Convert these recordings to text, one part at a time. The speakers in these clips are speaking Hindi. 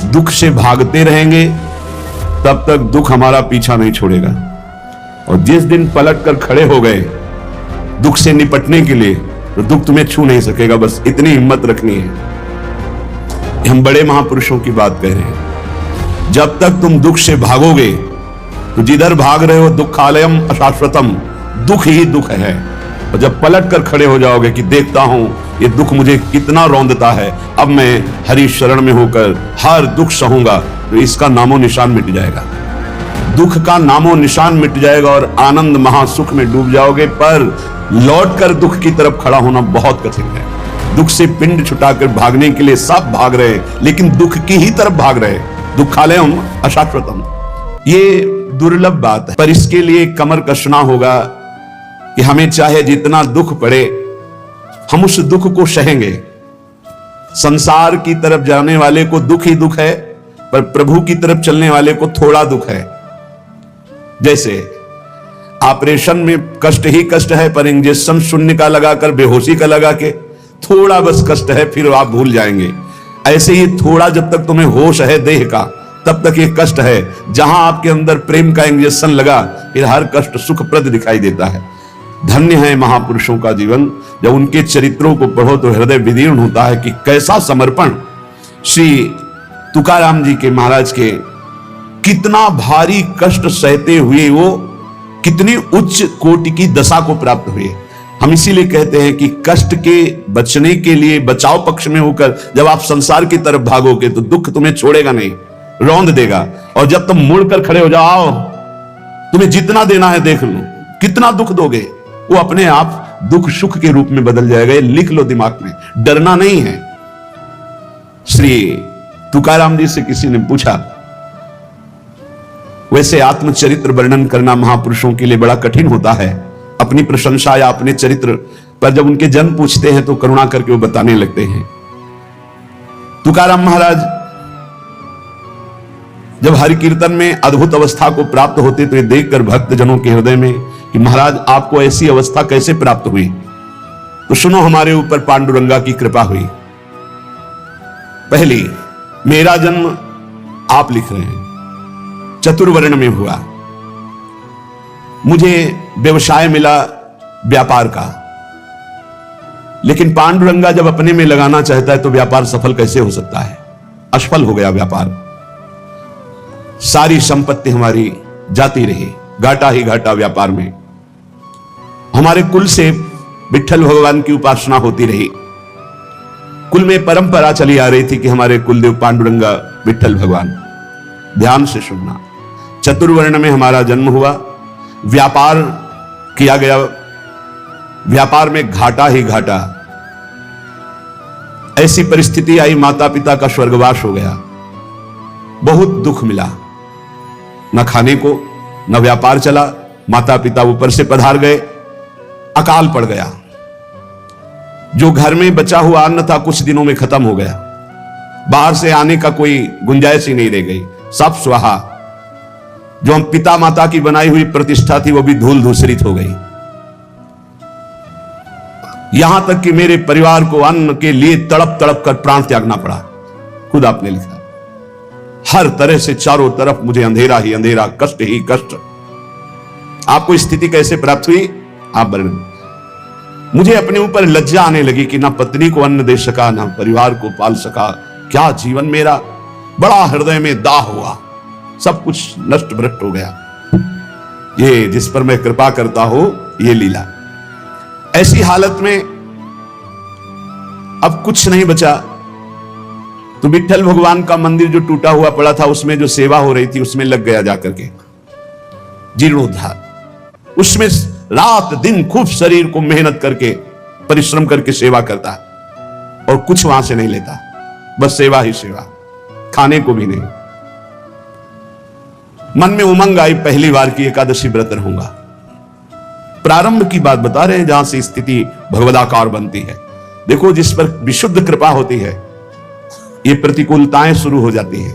दुख से भागते रहेंगे तब तक दुख हमारा पीछा नहीं छोड़ेगा। और जिस दिन पलट कर खड़े हो गए दुख से निपटने के लिए, तो दुख तुम्हें छू नहीं सकेगा। बस इतनी हिम्मत रखनी है। हम बड़े महापुरुषों की बात कह रहे हैं। जब तक तुम दुख से भागोगे तो जिधर भाग रहे हो दुखालयम अशाश्वतम, दुख ही दुख है। और जब पलट कर खड़े हो जाओगे कि देखता हूं ये दुख मुझे कितना रौंदता है, अब मैं हरि शरण में होकर हर दुख सहूंगा, तो इसका नामो निशान मिट जाएगा। दुख का नामो निशान मिट जाएगा और आनंद महासुख में डूब जाओगे। पर लौटकर दुख की तरफ खड़ा होना बहुत कठिन है। दुख से पिंड छुटाकर भागने के लिए सब भाग रहे हैं, लेकिन दुख की ही तरफ भाग रहे हैं। दुखालयम अशाश्वतम, ये दुर्लभ बात है। पर इसके लिए कमर कसना होगा कि हमें चाहे जितना दुख पड़े हम उस दुख को सहेंगे। संसार की तरफ जाने वाले को दुख ही दुख है, पर प्रभु की तरफ चलने वाले को थोड़ा दुख है। जैसे ऑपरेशन में कष्ट ही कष्ट है, पर इंजेक्शन शून्य का लगाकर बेहोशी का लगा के थोड़ा बस कष्ट है, फिर आप भूल जाएंगे। ऐसे ही थोड़ा जब तक तुम्हें होश है देह का, तब तक ये कष्ट है। जहां आपके अंदर प्रेम का इंजेक्शन लगा, फिर हर कष्ट सुखप्रद दिखाई देता है। धन्य है महापुरुषों का जीवन। जब उनके चरित्रों को पढ़ो तो हृदय विदीर्ण होता है कि कैसा समर्पण। श्री तुकाराम जी के महाराज के कितना भारी कष्ट सहते हुए वो कितनी उच्च कोटि की दशा को प्राप्त हुए। हम इसीलिए कहते हैं कि कष्ट के बचने के लिए बचाव पक्ष में होकर जब आप संसार की तरफ भागोगे तो दुख तुम्हें छोड़ेगा नहीं, रौंद देगा। और जब तुम मुड़कर खड़े हो जाओ, तुम्हें जितना देना है देख लो, कितना दुख दोगे वो अपने आप दुख सुख के रूप में बदल जाएगा। ये लिख लो दिमाग में, डरना नहीं है। श्री तुकाराम जी से किसी ने पूछा, वैसे आत्मचरित्र वर्णन करना महापुरुषों के लिए बड़ा कठिन होता है। अपनी प्रशंसा या अपने चरित्र पर जब उनके जन पूछते हैं तो करुणा करके वो बताने लगते हैं। तुकाराम महाराज जब हरि कीर्तन में अद्भुत अवस्था को प्राप्त होते तो ये देखकर भक्त जनों के हृदय में कि महाराज आपको ऐसी अवस्था कैसे प्राप्त हुई, तो सुनो हमारे ऊपर पांडुरंगा की कृपा हुई। पहली, मेरा जन्म आप लिख रहे हैं चतुर्वर्ण में हुआ। मुझे व्यवसाय मिला व्यापार का, लेकिन पांडुरंगा जब अपने में लगाना चाहता है तो व्यापार सफल कैसे हो सकता है? असफल हो गया व्यापार। सारी संपत्ति हमारी जाती रही, घाटा ही घाटा व्यापार में। हमारे कुल से विठ्ठल भगवान की उपासना होती रही। कुल में परंपरा चली आ रही थी कि हमारे कुलदेव पांडुरंगा विठ्ठल भगवान। ध्यान से सुनना, चतुर्वर्ण में हमारा जन्म हुआ, व्यापार किया गया, व्यापार में घाटा ही घाटा। ऐसी परिस्थिति आई, माता पिता का स्वर्गवास हो गया, बहुत दुख मिला। न खाने को, न व्यापार चला, माता पिता ऊपर से पधार गए, अकाल पड़ गया। जो घर में बचा हुआ अन्न था कुछ दिनों में खत्म हो गया, बाहर से आने का कोई गुंजाइश ही नहीं रह गई, सब स्वाहा। जो हम पिता माता की बनाई हुई प्रतिष्ठा थी वो भी धूल धूसरित हो गई। यहां तक कि मेरे परिवार को अन्न के लिए तड़प तड़प कर प्राण त्यागना पड़ा। खुद आपने लिखा, हर तरह से चारों तरफ मुझे अंधेरा ही अंधेरा, कष्ट ही कष्ट। आपको स्थिति कैसे प्राप्त हुई आप वर्णन। मुझे अपने ऊपर लज्जा आने लगी कि ना पत्नी को अन्न दे सका, ना परिवार को पाल सका। क्या जीवन मेरा, बड़ा हृदय में दाह हुआ, सब कुछ नष्ट भ्रष्ट हो गया। ये जिस पर मैं कृपा करता हूं ये लीला। ऐसी हालत में अब कुछ नहीं बचा तो विठ्ठल भगवान का मंदिर जो टूटा हुआ पड़ा था उसमें जो सेवा हो रही थी उसमें लग गया जाकर के, जीर्णोद्धार। उसमें रात दिन खूब शरीर को मेहनत करके परिश्रम करके सेवा करता और कुछ वहां से नहीं लेता, बस सेवा ही सेवा, खाने को भी नहीं। मन में उमंग आई, पहली बार की एकादशी व्रत रहूंगा। प्रारंभ की बात बता रहे हैं जहां से स्थिति भगवदाकार बनती है। देखो, जिस पर विशुद्ध कृपा होती है ये प्रतिकूलताएं शुरू हो जाती है।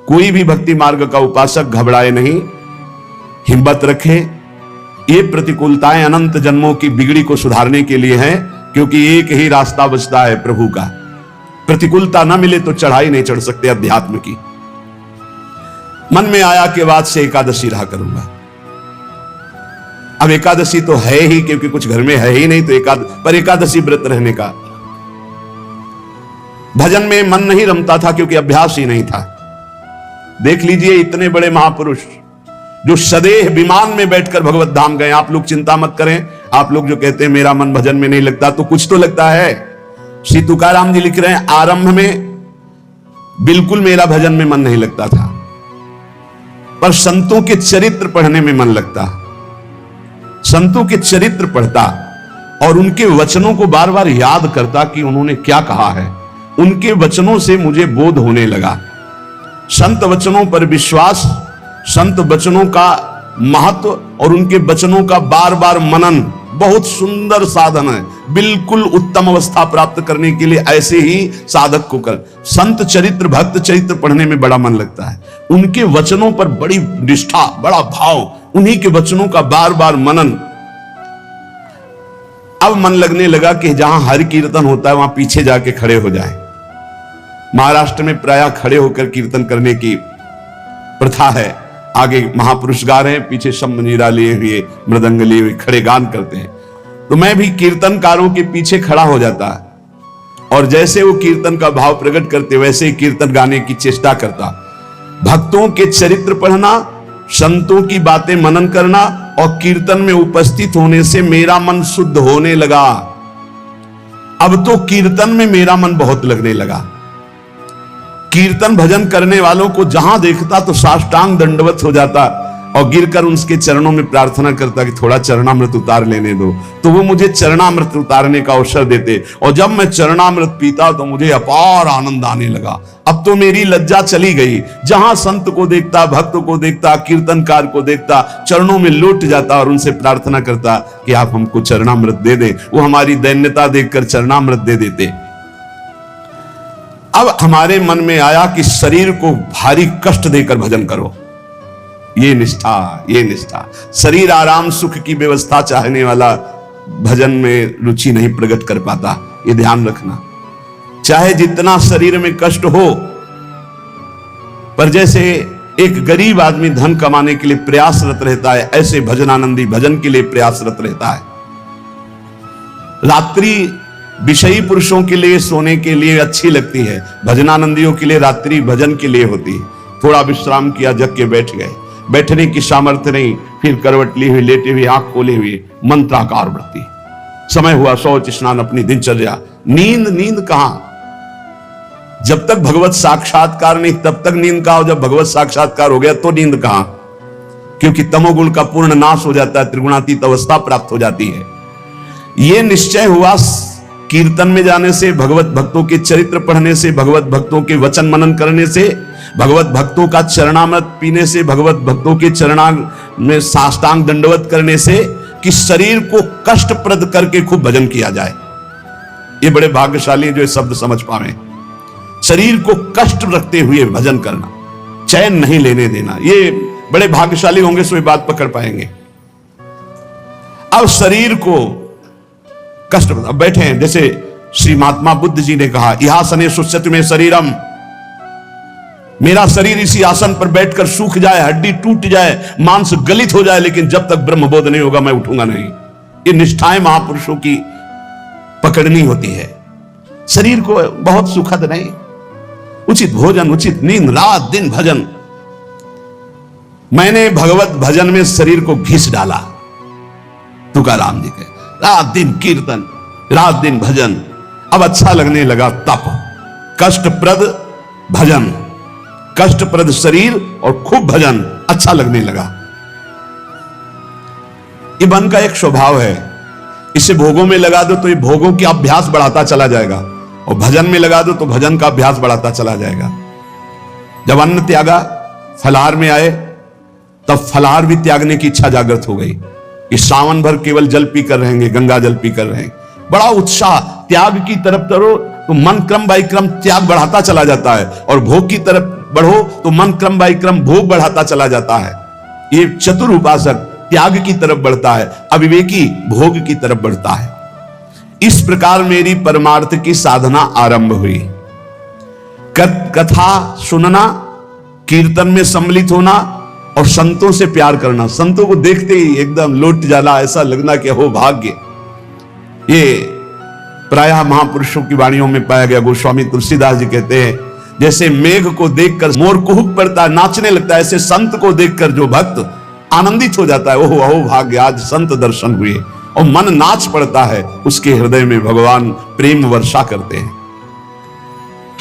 कोई भी भक्ति मार्ग का उपासक घबराए नहीं, हिम्मत रखे। ये प्रतिकूलताएं अनंत जन्मों की बिगड़ी को सुधारने के लिए हैं, क्योंकि एक ही रास्ता बचता है प्रभु का। प्रतिकूलता न मिले तो चढ़ाई नहीं चढ़ सकते अध्यात्म की। मन में आया कि बाद से एकादशी रहा करूंगा। अब एकादशी तो है ही, क्योंकि कुछ घर में है ही नहीं, तो एकादशी व्रत रहने का। भजन में मन नहीं रमता था क्योंकि अभ्यास ही नहीं था। देख लीजिए इतने बड़े महापुरुष जो सदैव विमान में बैठकर भगवत धाम गए। आप लोग चिंता मत करें, आप लोग जो कहते हैं मेरा मन भजन में नहीं लगता, तो कुछ तो लगता है। श्री तुकाराम जी लिख रहे हैं, आरंभ में बिल्कुल मेरा भजन में मन नहीं लगता था, पर संतों के चरित्र पढ़ने में मन लगता। संतों के चरित्र पढ़ता और उनके वचनों को बार बार याद करता कि उन्होंने क्या कहा है। उनके वचनों से मुझे बोध होने लगा। संत वचनों पर विश्वास, संत वचनों का महत्व और उनके वचनों का बार बार मनन बहुत सुंदर साधन है। बिल्कुल उत्तम अवस्था प्राप्त करने के लिए ऐसे ही साधक को कर। संत चरित्र, भक्त चरित्र पढ़ने में बड़ा मन लगता है। उनके वचनों पर बड़ी निष्ठा, बड़ा भाव, उन्हीं के वचनों का बार बार मनन। अब मन लगने लगा कि जहां हरि कीर्तन होता है वहां पीछे जाके खड़े हो जाए। महाराष्ट्र में प्रायः खड़े होकर कीर्तन करने की प्रथा है। आगे महापुरुष गा रहे हैं, पीछे शम्भनीरा लिए हुए, मृदंग लिए हुए खड़े गान करते हैं। तो मैं भी कीर्तनकारों के पीछे खड़ा हो जाता और जैसे वो कीर्तन का भाव प्रकट करते वैसे ही कीर्तन गाने की चेष्टा करता। भक्तों के चरित्र पढ़ना, संतों की बातें मनन करना और कीर्तन में उपस्थित होने से मेरा मन शुद्ध होने लगा। अब तो कीर्तन में मेरा मन बहुत लगने लगा। कीर्तन भजन करने वालों को जहां देखता तो साष्टांग दंडवत हो जाता और गिरकर उनके चरणों में प्रार्थना करता कि थोड़ा चरणामृत उतार लेने दो। तो वो मुझे चरणामृत उतारने का अवसर देते और जब मैं चरणामृत पीता तो मुझे अपार आनंद आने लगा। अब तो मेरी लज्जा चली गई। जहां संत को देखता, भक्त को देखता, कीर्तनकार को देखता, चरणों में लौट जाता और उनसे प्रार्थना करता कि आप हमको चरणामृत दे दें। वो हमारी दैन्यता देखकर चरणामृत दे देते। अब हमारे मन में आया कि शरीर को भारी कष्ट देकर भजन करो। ये निष्ठा। शरीर आराम सुख की व्यवस्था चाहने वाला भजन में रुचि नहीं प्रकट कर पाता। ये ध्यान रखना। चाहे जितना शरीर में कष्ट हो, पर जैसे एक गरीब आदमी धन कमाने के लिए प्रयासरत रहता है, ऐसे भजनानंदी भजन के लिए प्रयासरत रहता है। रात्रि विषयी पुरुषों के लिए सोने के लिए अच्छी लगती है, भजनानंदियों के लिए रात्रि भजन के लिए होती है। थोड़ा विश्राम किया, जग के बैठ गए, बैठने की सामर्थ्य नहीं, फिर करवट ली हुई, लेटे हुए, आंख खोले हुए, मंत्राकार वृत्ति। समय हुआ शौच स्नान, अपनी दिनचर्या। नींद कहां? जब तक भगवत साक्षात्कार नहीं तब तक नींद कहां? जब भगवत साक्षात्कार हो गया तो नींद कहां? क्योंकि तमोगुण का पूर्ण नाश हो जाता है, त्रिगुणातीत अवस्था प्राप्त हो जाती है। यह निश्चय हुआ कीर्तन में जाने से, भगवत भक्तों के चरित्र पढ़ने से, भगवत भक्तों के वचन मनन करने से, भगवत भक्तों का चरणामृत पीने से, भगवत भक्तों के चरणांग में साष्टांग दंडवत करने से, कि शरीर को कष्टप्रद करके खूब भजन किया जाए। ये बड़े भाग्यशाली जो शब्द समझ पावे। शरीर को कष्ट रखते हुए भजन करना, चैन नहीं लेने देना, ये बड़े भाग्यशाली होंगे सो ये बात पकड़ पाएंगे। अब शरीर को कष्ट, अब बैठे हैं, जैसे श्री महात्मा बुद्ध जी ने कहा, इहा सने सुस्यति में शरीरम, मेरा शरीर इसी आसन पर बैठकर सूख जाए, हड्डी टूट जाए, मांस गलित हो जाए, लेकिन जब तक ब्रह्मबोध नहीं होगा मैं उठूंगा नहीं। ये निष्ठाएं महापुरुषों की पकड़नी होती है। शरीर को बहुत सुखद नहीं, उचित भोजन, उचित नींद, रात दिन भजन। मैंने भगवत भजन में शरीर को घिस डाला। तुकाराम जी के रात दिन कीर्तन, रात दिन भजन। अब अच्छा लगने लगा तप, कष्टप्रद भजन, कष्टप्रद शरीर और खूब भजन अच्छा लगने लगा। ये मन का एक स्वभाव है। इसे भोगों में लगा दो तो ये भोगों की अभ्यास बढ़ाता चला जाएगा, और भजन में लगा दो तो भजन का अभ्यास बढ़ाता चला जाएगा। जब अन्न त्यागा, फलाहार में आए, तब फलाहार भी त्यागने की इच्छा जागृत हो गई कि सावन भर केवल जल पी कर रहेंगे, गंगा जल पी कर रहेंगे। बड़ा उत्साह, त्याग की तरफ करो तो मन क्रम बाई क्रम त्याग बढ़ाता चला जाता है, और भोग की तरफ बढ़ो तो मन क्रम बाई क्रम भोग बढ़ाता चला जाता है। ये चतुर उपासक त्याग की तरफ बढ़ता है, अविवेकी भोग की तरफ बढ़ता है। इस प्रकार मेरी परमार्थ की साधना आरंभ हुई। कथा सुनना, कीर्तन में सम्मिलित होना और संतों से प्यार करना, संतों को देखते ही एकदम लौट जाना, ऐसा लगना कि हो भाग्य। ये प्रायः महापुरुषों की वाणियों में पाया गया। गोस्वामी तुलसीदास जी कहते हैं, जैसे मेघ को देखकर मोर कुहुक पड़ता है, नाचने लगता है, ऐसे संत को देखकर जो भक्त आनंदित हो जाता है, ओह अहो भाग्य, आज संत दर्शन हुए, और मन नाच पड़ता है, उसके हृदय में भगवान प्रेम वर्षा करते हैं।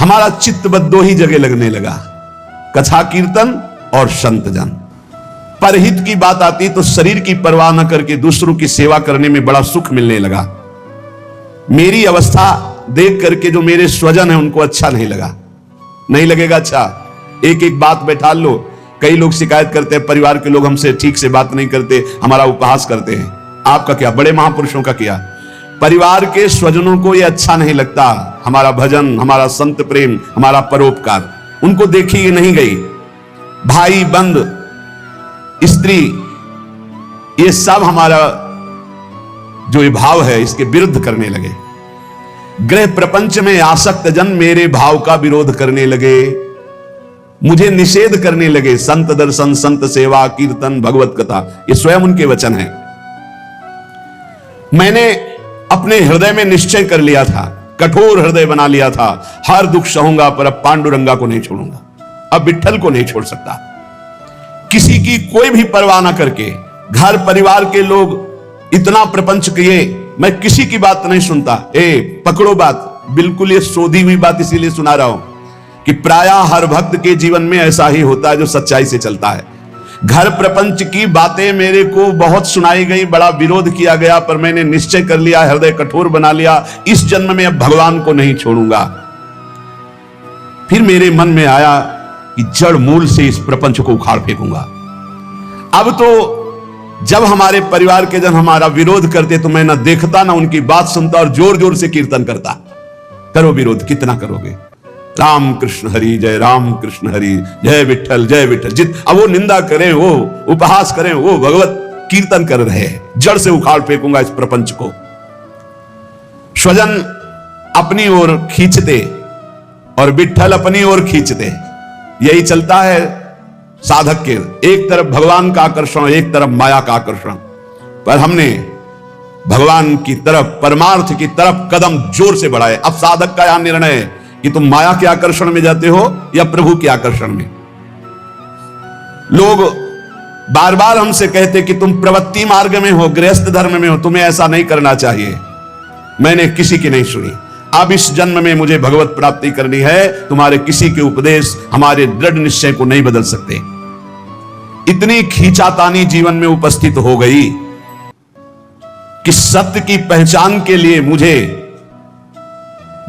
हमारा चित्त बस दो ही जगह लगने लगा, कथा कीर्तन और संत जन। परहित की बात आती तो शरीर की परवाह न करके दूसरों की सेवा करने में बड़ा सुख मिलने लगा। मेरी अवस्था देख करके जो मेरे स्वजन है उनको अच्छा नहीं लगा, नहीं लगेगा अच्छा। एक एक बात बैठा लो। कई लोग शिकायत करते हैं, परिवार के लोग हमसे ठीक से बात नहीं करते, हमारा उपहास करते हैं। आपका क्या, बड़े महापुरुषों का क्या? परिवार के स्वजनों को यह अच्छा नहीं लगता, हमारा भजन, हमारा संत प्रेम, हमारा परोपकार, उनको देखी ये नहीं गई। भाई बंद, स्त्री, ये सब हमारा जो ये भाव है इसके विरुद्ध करने लगे। ग्रह प्रपंच में आसक्त जन मेरे भाव का विरोध करने लगे, मुझे निषेध करने लगे। संत दर्शन, संत सेवा, कीर्तन, भगवत कथा, ये स्वयं उनके वचन हैं। मैंने अपने हृदय में निश्चय कर लिया था, कठोर हृदय बना लिया था, हर दुख सहूंगा पर अब पांडुरंगा को नहीं छोड़ूंगा, अब विट्ठल को नहीं छोड़ सकता। किसी की कोई भी परवाह ना करके, घर परिवार के लोग इतना प्रपंच किए, मैं किसी की बात नहीं सुनता। पकड़ो बात, बिल्कुल ये शोधी हुई बात इसीलिए सुना रहा हूं कि प्रायः हर भक्त के जीवन में ऐसा ही होता है जो सच्चाई से चलता है। घर प्रपंच की बातें मेरे को बहुत सुनाई गई, बड़ा विरोध किया गया, पर मैंने निश्चय कर लिया, हृदय कठोर बना लिया, इस जन्म में अब भगवान को नहीं छोड़ूंगा। फिर मेरे मन में आया कि जड़ मूल से इस प्रपंच को उखाड़ फेंकूंगा। अब तो जब हमारे परिवार के जन हमारा विरोध करते तो मैं ना देखता ना उनकी बात सुनता और जोर जोर से कीर्तन करता। करो विरोध, कितना करोगे? राम कृष्ण हरि, जय राम कृष्ण हरि, जय विठ्ठल, जय विठ्ठल। अब वो निंदा करें, वो उपहास करें, वो भगवत कीर्तन कर रहे हैं, जड़ से उखाड़ फेंकूंगा इस प्रपंच को। स्वजन अपनी ओर खींचते और विठ्ठल अपनी ओर खींचते, यही चलता है साधक के। एक तरफ भगवान का आकर्षण, एक तरफ माया का आकर्षण, पर हमने भगवान की तरफ, परमार्थ की तरफ कदम जोर से बढ़ाए। अब साधक का यह निर्णय है कि तुम माया के आकर्षण में जाते हो या प्रभु के आकर्षण में। लोग बार बार हमसे कहते कि तुम प्रवृत्ति मार्ग में हो, गृहस्थ धर्म में हो, तुम्हें ऐसा नहीं करना चाहिए। मैंने किसी की नहीं सुनी। अब इस जन्म में मुझे भगवत प्राप्ति करनी है, तुम्हारे किसी के उपदेश हमारे दृढ़ निश्चय को नहीं बदल सकते। इतनी खींचातानी जीवन में उपस्थित हो गई कि सत्य की पहचान के लिए मुझे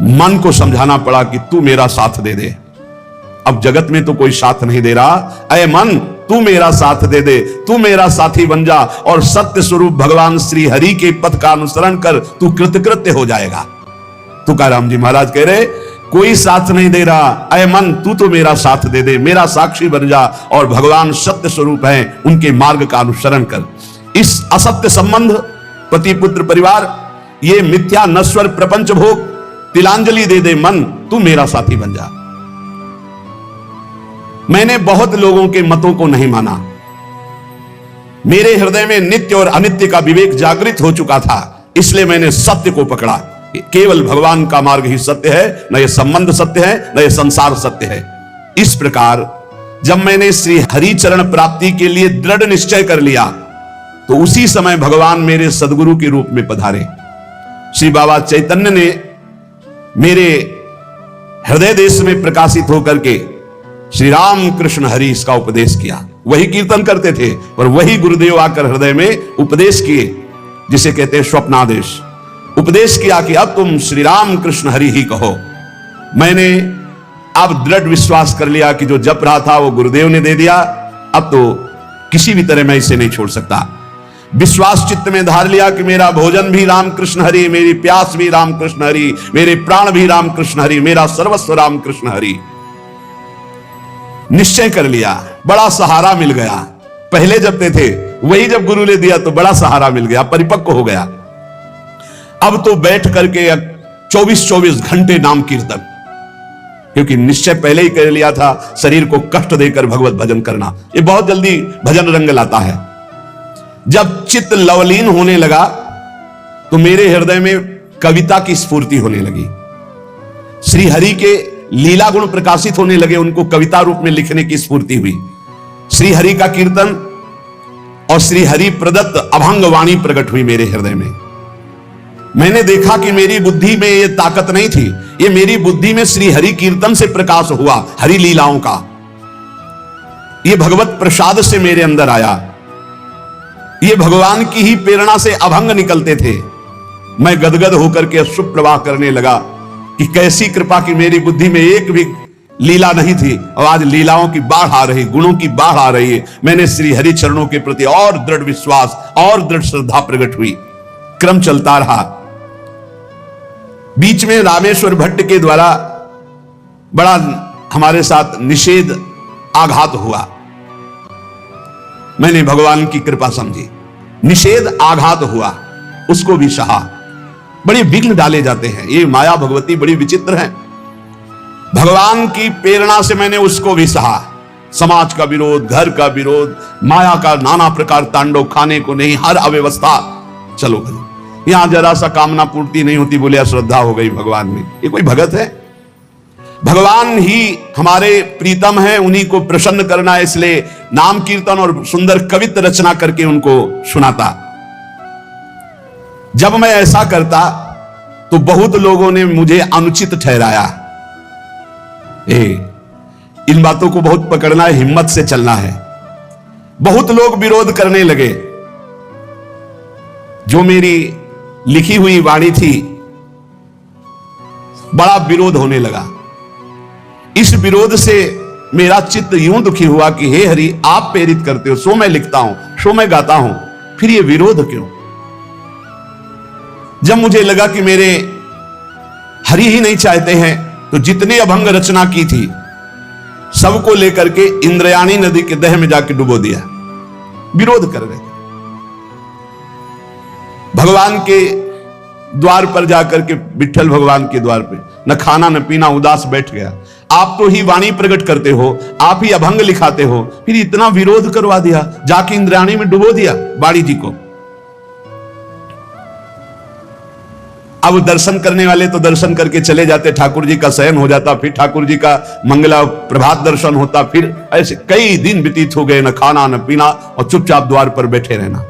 मन को समझाना पड़ा कि तू मेरा साथ दे दे। अब जगत में तो कोई साथ नहीं दे रहा, अय मन तू मेरा साथ दे दे, तू मेरा साथी बन जा और सत्य स्वरूप भगवान श्री हरि के पथ का अनुसरण कर, तू कृतकृत्य हो जाएगा। तुकाराम जी महाराज कह रहे, कोई साथ नहीं दे रहा, अय मन तू तो मेरा साथ दे दे, मेरा साक्षी बन जा और भगवान सत्य स्वरूप हैं, उनके मार्ग का अनुसरण कर। इस असत्य संबंध, पति पुत्र परिवार, ये मिथ्या नश्वर प्रपंच भोग, तिलांजलि दे दे मन, तू मेरा साथी बन जा। मैंने बहुत लोगों के मतों को नहीं माना। मेरे हृदय में नित्य और अनित्य का विवेक जागृत हो चुका था, इसलिए मैंने सत्य को पकड़ा। केवल भगवान का मार्ग ही सत्य है, न ये संबंध सत्य है, न ये संसार सत्य है। इस प्रकार जब मैंने श्री हरि चरण प्राप्ति के लिए दृढ़ निश्चय कर लिया, तो उसी समय भगवान मेरे सदगुरु के रूप में पधारे। श्री बाबा चैतन्य ने मेरे हृदय देश में प्रकाशित होकर के श्री राम कृष्ण हरि इसका उपदेश किया। वही कीर्तन करते थे और वही गुरुदेव आकर हृदय में उपदेश किए, जिसे कहते हैं स्वप्नादेश। उपदेश किया कि अब तुम श्री राम कृष्ण हरि ही कहो। मैंने अब दृढ़ विश्वास कर लिया कि जो जप रहा था वो गुरुदेव ने दे दिया, अब तो किसी भी तरह मैं इसे नहीं छोड़ सकता। विश्वास चित्त में धार लिया कि मेरा भोजन भी राम कृष्ण हरि, मेरी प्यास भी राम कृष्ण हरि, मेरे प्राण भी राम कृष्ण हरि, मेरा सर्वस्व राम कृष्ण हरि। निश्चय कर लिया, बड़ा सहारा मिल गया। पहले जपते थे, वही जब गुरु ने दिया तो बड़ा सहारा मिल गया, परिपक्व हो गया। अब तो बैठ करके 24-24 घंटे नाम कीर्तन, क्योंकि निश्चय पहले ही कर लिया था शरीर को कष्ट देकर भगवत भजन करना। ये बहुत जल्दी भजन रंग लाता है। जब चित्त लवलीन होने लगा तो मेरे हृदय में कविता की स्फूर्ति होने लगी। श्री हरि के लीला गुण प्रकाशित होने लगे, उनको कविता रूप में लिखने की स्फूर्ति हुई। श्री हरि का कीर्तन और श्री हरि प्रदत्त अभंग वाणी प्रकट हुई मेरे हृदय में। मैंने देखा कि मेरी बुद्धि में ये ताकत नहीं थी, ये मेरी बुद्धि में श्री हरि कीर्तन से प्रकाश हुआ, हरि लीलाओं का। ये भगवत प्रसाद से मेरे अंदर आया, ये भगवान की ही प्रेरणा से अभंग निकलते थे। मैं गदगद होकर के अश्रु प्रवाह करने लगा कि कैसी कृपा की मेरी बुद्धि में एक भी लीला नहीं थी और आज लीलाओं की बाढ़ आ रही, गुणों की बाढ़ आ रही है। मैंने श्री हरि चरणों के प्रति और दृढ़ विश्वास और दृढ़ श्रद्धा प्रकट हुई। क्रम चलता रहा। बीच में रामेश्वर भट्ट के द्वारा बड़ा हमारे साथ निषेध आघात हुआ। मैंने भगवान की कृपा समझी, निषेध आघात हुआ, उसको भी सहा। बड़े विघ्न डाले जाते हैं, ये माया भगवती बड़ी विचित्र है। भगवान की प्रेरणा से मैंने उसको भी सहा। समाज का विरोध, घर का विरोध, माया का नाना प्रकार तांडव, खाने को नहीं, हर अव्यवस्था। चलो भाई, यहां जरा सा कामना पूर्ति नहीं होती, बोले अश्रद्धा हो गई भगवान में। ये कोई भगत है? भगवान ही हमारे प्रीतम है, उन्हीं को प्रसन्न करना है, इसलिए नाम कीर्तन और सुंदर कवित्त रचना करके उनको सुनाता। जब मैं ऐसा करता तो बहुत लोगों ने मुझे अनुचित ठहराया। इन बातों को बहुत पकड़ना है, हिम्मत से चलना है। बहुत लोग विरोध करने लगे। जो मेरी लिखी हुई वाणी थी, बड़ा विरोध होने लगा। इस विरोध से मेरा चित्त यूं दुखी हुआ कि हे हरि, आप प्रेरित करते हो, सो मैं लिखता हूं, सो मैं गाता हूं, फिर ये विरोध क्यों? जब मुझे लगा कि मेरे हरि ही नहीं चाहते हैं, तो जितने अभंग रचना की थी सबको लेकर के इंद्रयाणी नदी के दह में जाके डुबो दिया। विरोध कर रहे थे। भगवान के द्वार पर जाकर के, विठ्ठल भगवान के द्वार पे न खाना न पीना, उदास बैठ गया। आप तो ही वाणी प्रकट करते हो, आप ही अभंग लिखाते हो, फिर इतना विरोध करवा दिया, जाके इंद्राणी में डुबो दिया बाड़ी जी को। अब दर्शन करने वाले तो दर्शन करके चले जाते, ठाकुर जी का शयन हो जाता, फिर ठाकुर जी का मंगला प्रभात दर्शन होता, फिर ऐसे कई दिन व्यतीत हो गए, न खाना न पीना और चुपचाप द्वार पर बैठे रहना।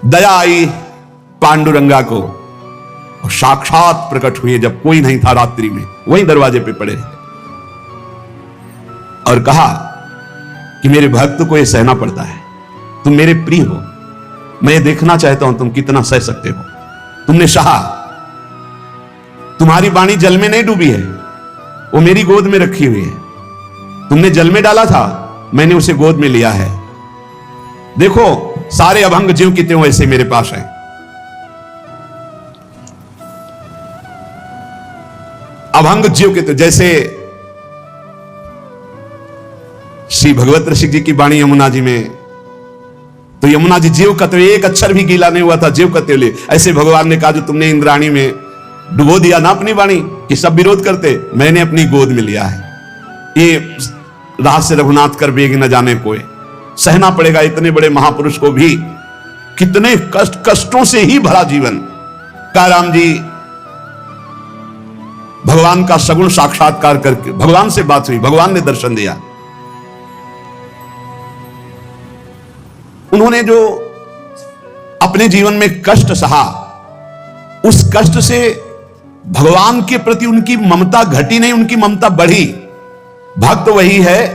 दया आई पांडुरंगा को और साक्षात प्रकट हुए जब कोई नहीं था रात्रि में, वहीं दरवाजे पे पड़े और कहा कि मेरे भक्त को यह सहना पड़ता है, तुम मेरे प्रिय हो, मैं देखना चाहता हूं तुम कितना सह सकते हो। तुमने सहा, तुम्हारी वाणी जल में नहीं डूबी है, वो मेरी गोद में रखी हुई है। तुमने जल में डाला था, मैंने उसे गोद में लिया है। देखो सारे अभंग ज्यों की त्यों ऐसे मेरे पास है। अभंग ज्यों के त्यों, जैसे श्री भगवत ऋषि जी की वाणी यमुना जी में, तो यमुना जी ज्यों का त्यों, एक अक्षर भी गीला नहीं हुआ था, ज्यों का त्यों ले। ऐसे भगवान ने कहा जो तुमने इंद्राणी में डुबो दिया ना अपनी वाणी, कि सब विरोध करते, मैंने अपनी गोद में लिया है। ये रहस्य रघुनाथ कर बेग न जाने कोई, सहना पड़ेगा इतने बड़े महापुरुष को भी। कितने कष्टों से ही भरा जीवन। काराम जी भगवान का सगुण साक्षात्कार करके, भगवान से बात हुई, भगवान ने दर्शन दिया। उन्होंने जो अपने जीवन में कष्ट सहा, उस कष्ट से भगवान के प्रति उनकी ममता घटी नहीं, उनकी ममता बढ़ी। भक्त वही है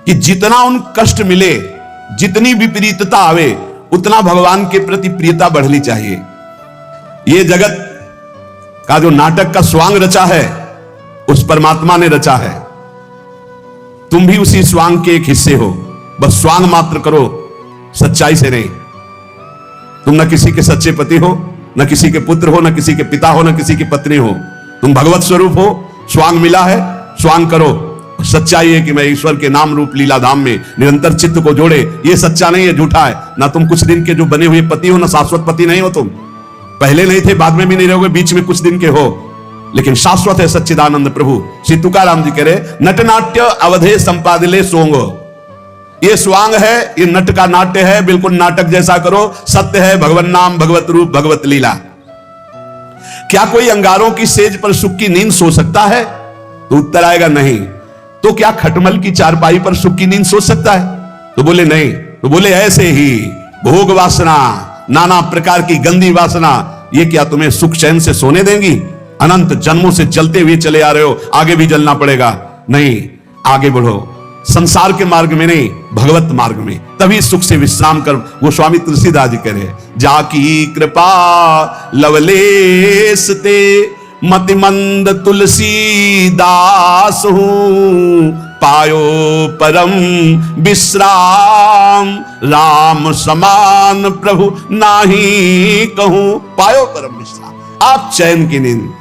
कि जितना उन कष्ट मिले, जितनी विपरीतता आवे, उतना भगवान के प्रति प्रियता बढ़नी चाहिए। ये जगत का जो नाटक का स्वांग रचा है, उस परमात्मा ने रचा है। तुम भी उसी स्वांग के एक हिस्से हो, बस स्वांग मात्र करो, सच्चाई से नहीं। तुम न किसी के सच्चे पति हो, न किसी के पुत्र हो, न किसी के पिता हो, न किसी की पत्नी हो। तुम भगवत स्वरूप हो, स्वांग मिला है, स्वांग करो। सच्चाई है कि मैं ईश्वर के नाम रूप लीला धाम में निरंतर चित्त को जोड़े, ये सच्चा नहीं है, झूठा है। ना तुम कुछ दिन के जो बने हुए पति हो, ना शाश्वत पति नहीं हो। तुम पहले नहीं थे, बाद में भी नहीं रहोगे, बीच में कुछ दिन के हो, लेकिन शाश्वत है सच्चिदानंद प्रभु। श्री तुकाराम जी कह रहे, नटनाट्य अवधे संपादिले सोंग। ये स्वांग है, ये नट का नाट्य है, बिल्कुल नाटक जैसा करो। सत्य है भगवत नाम, भगवत रूप, भगवत लीला। क्या कोई अंगारों की सेज पर सुख की नींद सो सकता है? तो उत्तर आएगा नहीं। तो क्या खटमल की चारपाई पर सुख की नींद सो सकता है? तो बोले नहीं। तो बोले ऐसे ही भोग वासना, नाना प्रकार की गंदी वासना, ये क्या तुम्हें सुख चैन से सोने देंगी? अनंत जन्मों से जलते हुए चले आ रहे हो, आगे भी जलना पड़ेगा। नहीं, आगे बढ़ो, संसार के मार्ग में नहीं, भगवत मार्ग में, तभी सुख से विश्राम कर। वो स्वामी तुलसीदास जी कह रहे हैं, जाकी कृपा लवलेस ते मतिमंद तुलसीदास हूं, पायो परम विश्राम, राम समान प्रभु नाही कहूं। पायो परम विश्राम, आप चैन की नींद।